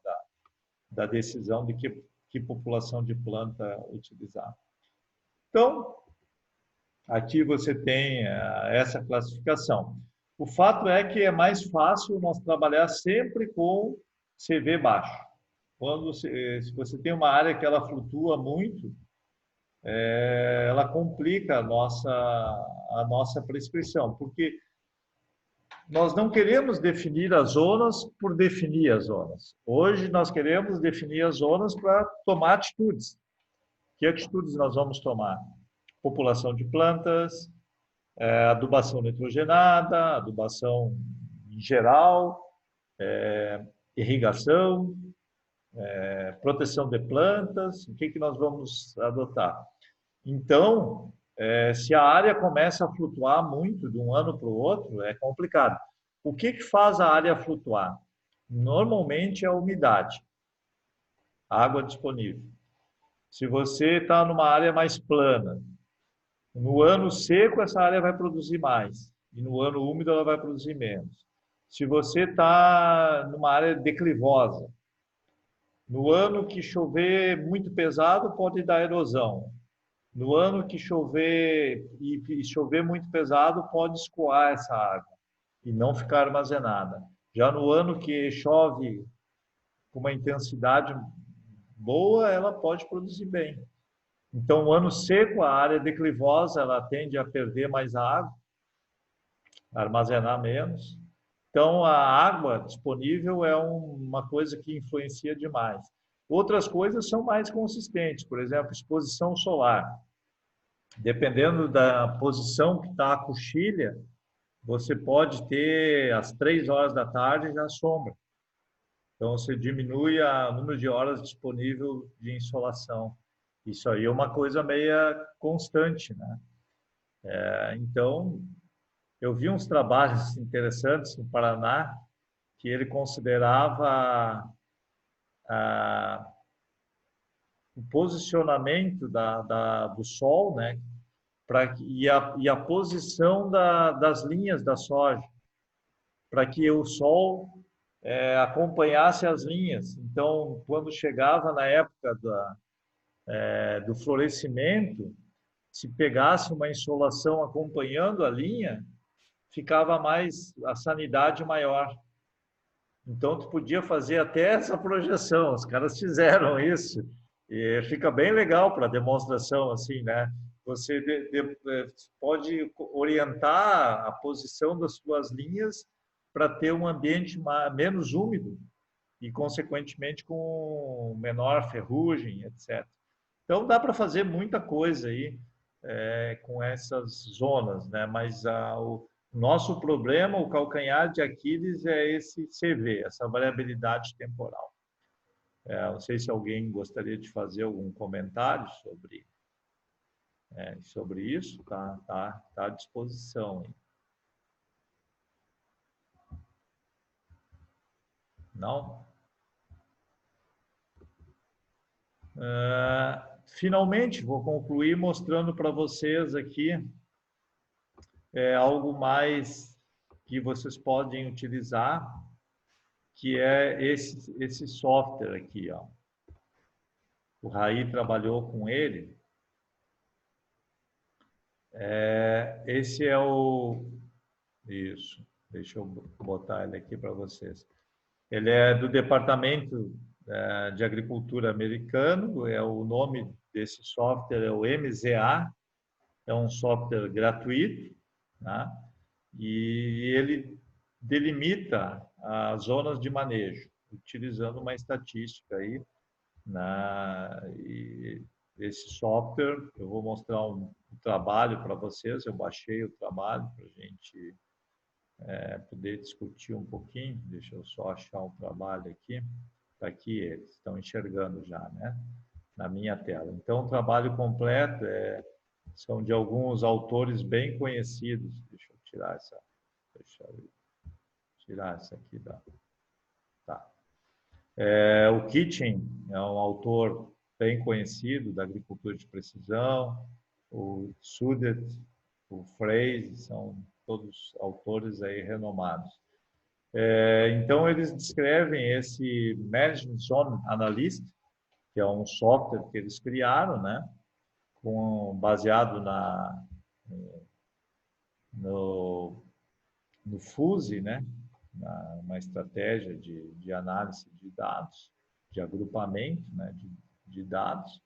da decisão de que população de planta utilizar. Então, aqui você tem essa classificação. O fato é que é mais fácil nós trabalhar sempre com CV baixo. Quando se você tem uma área que ela flutua muito, ela complica a nossa prescrição, porque nós não queremos definir as zonas por definir as zonas. Hoje nós queremos definir as zonas para tomar atitudes. Que atitudes nós vamos tomar? População de plantas, adubação nitrogenada, adubação em geral, irrigação, proteção de plantas, o que nós vamos adotar? Então, se a área começa a flutuar muito de um ano para o outro, é complicado. O que faz a área flutuar? Normalmente é a umidade, a água disponível. Se você está numa área mais plana, no ano seco essa área vai produzir mais e no ano úmido ela vai produzir menos. Se você está numa área declivosa, no ano que chover muito pesado pode dar erosão. No ano que chover e chover muito pesado pode escoar essa água e não ficar armazenada. Já no ano que chove com uma intensidade boa, ela pode produzir bem. Então, no ano seco, a área declivosa, ela tende a perder mais água, a armazenar menos. Então, a água disponível é uma coisa que influencia demais. Outras coisas são mais consistentes, por exemplo, exposição solar. Dependendo da posição que está a coxilha, você pode ter às 3 horas da tarde já sombra. Então, você diminui o número de horas disponível de insolação. Isso aí é uma coisa meia constante, né? Então, eu vi uns trabalhos interessantes no Paraná que ele considerava o posicionamento do Sol, né? E a posição das linhas da soja, para que o Sol acompanhasse as linhas. Então, quando chegava na época do florescimento, se pegasse uma insolação acompanhando a linha, ficava a sanidade maior. Então, tu podia fazer até essa projeção. Os caras fizeram isso. E fica bem legal para demonstração, assim, né? Você pode orientar a posição das suas linhas para ter um ambiente menos úmido e, consequentemente, com menor ferrugem, etc. Então, dá para fazer muita coisa aí com essas zonas, né? Mas o nosso problema, o calcanhar de Aquiles, é esse CV, essa variabilidade temporal. Não sei se alguém gostaria de fazer algum comentário sobre isso, tá à disposição. Não? Finalmente, vou concluir mostrando para vocês aqui algo mais que vocês podem utilizar, que é esse software aqui, ó. O Raí trabalhou com ele. Esse é o... Isso. Deixa eu botar ele aqui para vocês. Ele é do Departamento de Agricultura americano. O nome desse software é o MZA. É um software gratuito, né? E ele delimita as zonas de manejo, utilizando uma estatística aí. E esse software, eu vou mostrar um trabalho para vocês. Eu baixei o trabalho para a gente poder discutir um pouquinho. Deixa eu só achar um trabalho aqui. Está aqui, eles estão enxergando já, né? Na minha tela. Então, o trabalho completo são de alguns autores bem conhecidos. Deixa eu tirar essa. Deixa eu tirar essa aqui da. Tá. O Kitchen é um autor bem conhecido da agricultura de precisão. O Sudet, o Frey, são todos autores aí renomados. Então, eles descrevem esse Management Zone Analyst, que é um software que eles criaram, né? Baseado no FUSE, né? Uma estratégia de análise de dados, de agrupamento, né? de dados.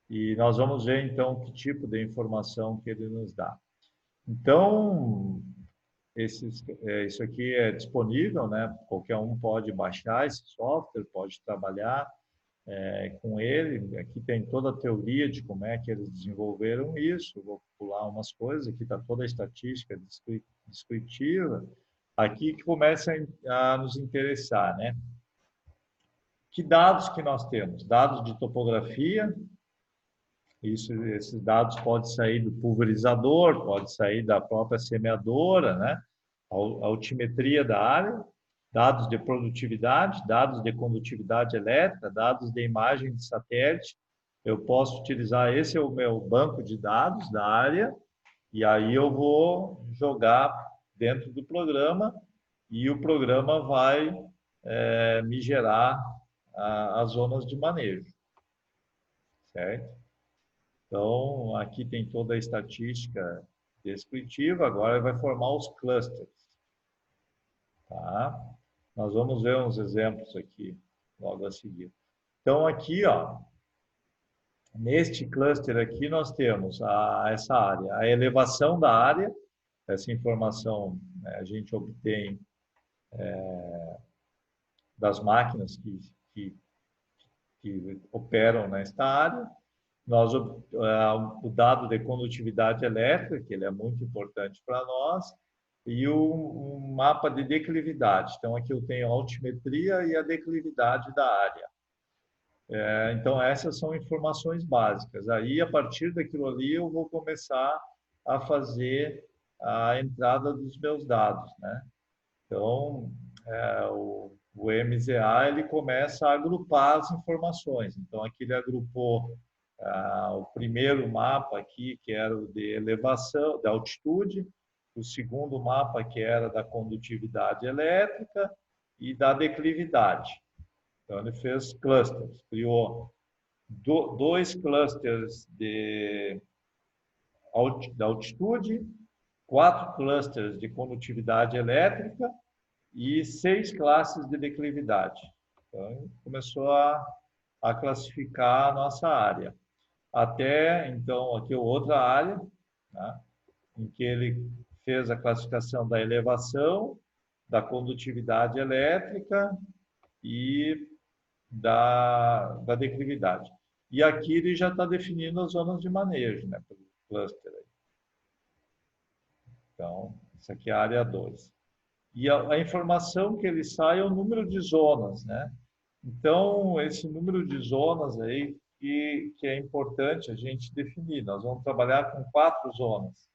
E nós vamos ver, então, que tipo de informação que ele nos dá. Então, isso aqui é disponível, né? Qualquer um pode baixar esse software, pode trabalhar com ele. Aqui tem toda a teoria de como é que eles desenvolveram isso. Vou pular umas coisas. Aqui está toda a estatística descritiva. Aqui que começa a nos interessar, né? Que dados que nós temos? Dados de topografia. Esses dados podem sair do pulverizador, pode sair da própria semeadora, né? A altimetria da área, dados de produtividade, dados de condutividade elétrica, dados de imagem de satélite. Eu posso utilizar, esse é o meu banco de dados da área, e aí eu vou jogar dentro do programa, e o programa vai me gerar as zonas de manejo, certo? Então, aqui tem toda a estatística descritiva, agora vai formar os clusters. Tá? Nós vamos ver uns exemplos aqui, logo a seguir. Então, aqui, ó, neste cluster aqui, nós temos essa área, a elevação da área. Essa informação, né, a gente obtém das máquinas que operam nesta área. O dado de condutividade elétrica, que ele é muito importante para nós, e um mapa de declividade. Então, aqui eu tenho a altimetria e a declividade da área. Então, essas são informações básicas. Aí, a partir daquilo ali, eu vou começar a fazer a entrada dos meus dados, né? Então, o MZA, ele começa a agrupar as informações. Então, aqui ele agrupou o primeiro mapa aqui, que era o de elevação, da altitude, o segundo mapa, que era da condutividade elétrica e da declividade. Então, ele fez clusters, criou dois clusters da altitude, 4 clusters de condutividade elétrica e 6 classes de declividade. Então, começou a classificar a nossa área. Até, então, aqui outra área, né, em que ele fez a classificação da elevação, da condutividade elétrica e da declividade. E aqui ele já está definindo as zonas de manejo, né, pelo cluster. Então, isso aqui é a área 2. E a informação que ele sai é o número de zonas, né? Então, esse número de zonas aí que é importante a gente definir. Nós vamos trabalhar com 4 zonas.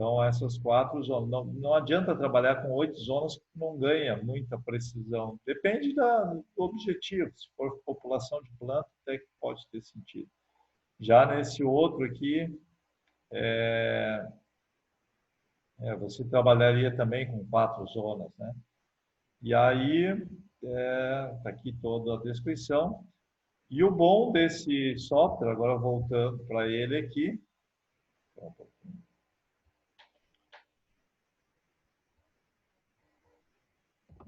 Então, essas 4 zonas. Não adianta trabalhar com 8 zonas que não ganha muita precisão. Depende do objetivo. Se for população de planta, até que pode ter sentido. Já nesse outro aqui, você trabalharia também com 4 zonas, né? E aí, está aqui toda a descrição. E o bom desse software, agora voltando para ele aqui,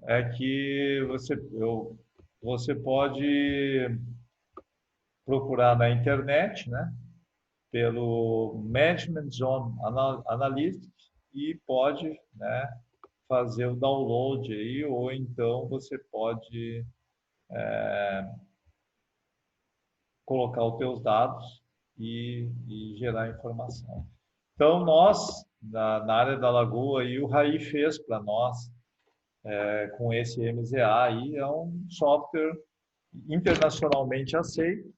é que você pode procurar na internet, né, pelo Management Zone Analytics e pode, né, fazer o download aí, ou então você pode colocar os teus dados e gerar informação. Então, nós, na área da Lagoa, aí, o Raí fez para nós, com esse MZA, aí, é um software internacionalmente aceito.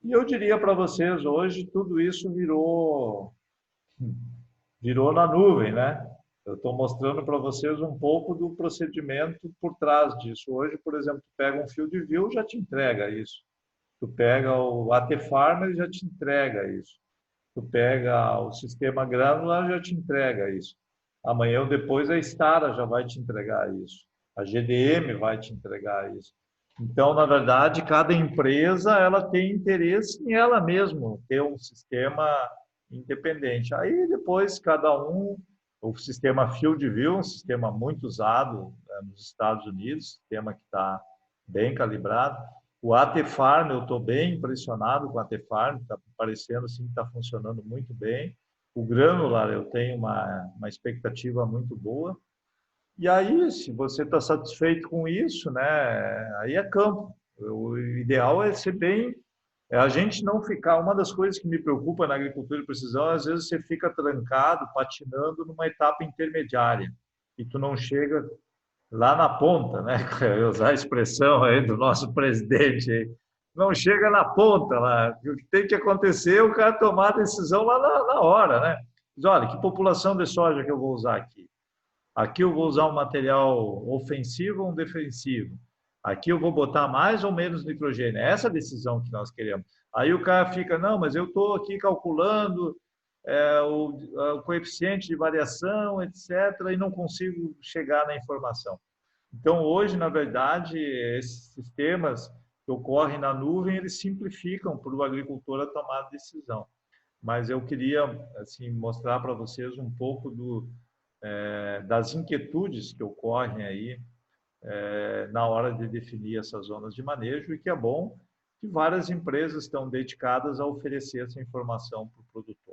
E eu diria para vocês, hoje, tudo isso virou na nuvem, né? Eu estou mostrando para vocês um pouco do procedimento por trás disso. Hoje, por exemplo, tu pega um Field View, já te entrega isso. Tu pega o AT Farmer, já te entrega isso. Tu pega o sistema Granular, já te entrega isso. Amanhã ou depois a Stara já vai te entregar isso. A GDM vai te entregar isso. Então, na verdade, cada empresa ela tem interesse em ela mesma ter um sistema independente. Aí depois cada um, o sistema Field View, um sistema muito usado nos Estados Unidos, sistema que está bem calibrado. O AT Farm, eu estou bem impressionado com o AT Farm, está parecendo assim que está funcionando muito bem. O Granular, eu tenho uma expectativa muito boa. E aí, se você está satisfeito com isso, né, aí é campo. O ideal é ser bem... a gente não ficar... Uma das coisas que me preocupa na agricultura de precisão, às vezes você fica trancado, patinando numa etapa intermediária e tu não chega lá na ponta, né? Eu usar a expressão aí do nosso presidente aí. Não chega na ponta lá. O que tem que acontecer é o cara tomar a decisão lá na hora, né? Diz, olha, que população de soja que eu vou usar aqui? Aqui eu vou usar um material ofensivo ou um defensivo? Aqui eu vou botar mais ou menos nitrogênio. É essa a decisão que nós queremos. Aí o cara fica, não, mas eu estou aqui calculando o coeficiente de variação, etc., e não consigo chegar na informação. Então, hoje, na verdade, esses sistemas que ocorrem na nuvem, eles simplificam para o agricultor a tomar a decisão. Mas eu queria assim, mostrar para vocês um pouco das inquietudes que ocorrem aí na hora de definir essas zonas de manejo, e que é bom que várias empresas estão dedicadas a oferecer essa informação para o produtor.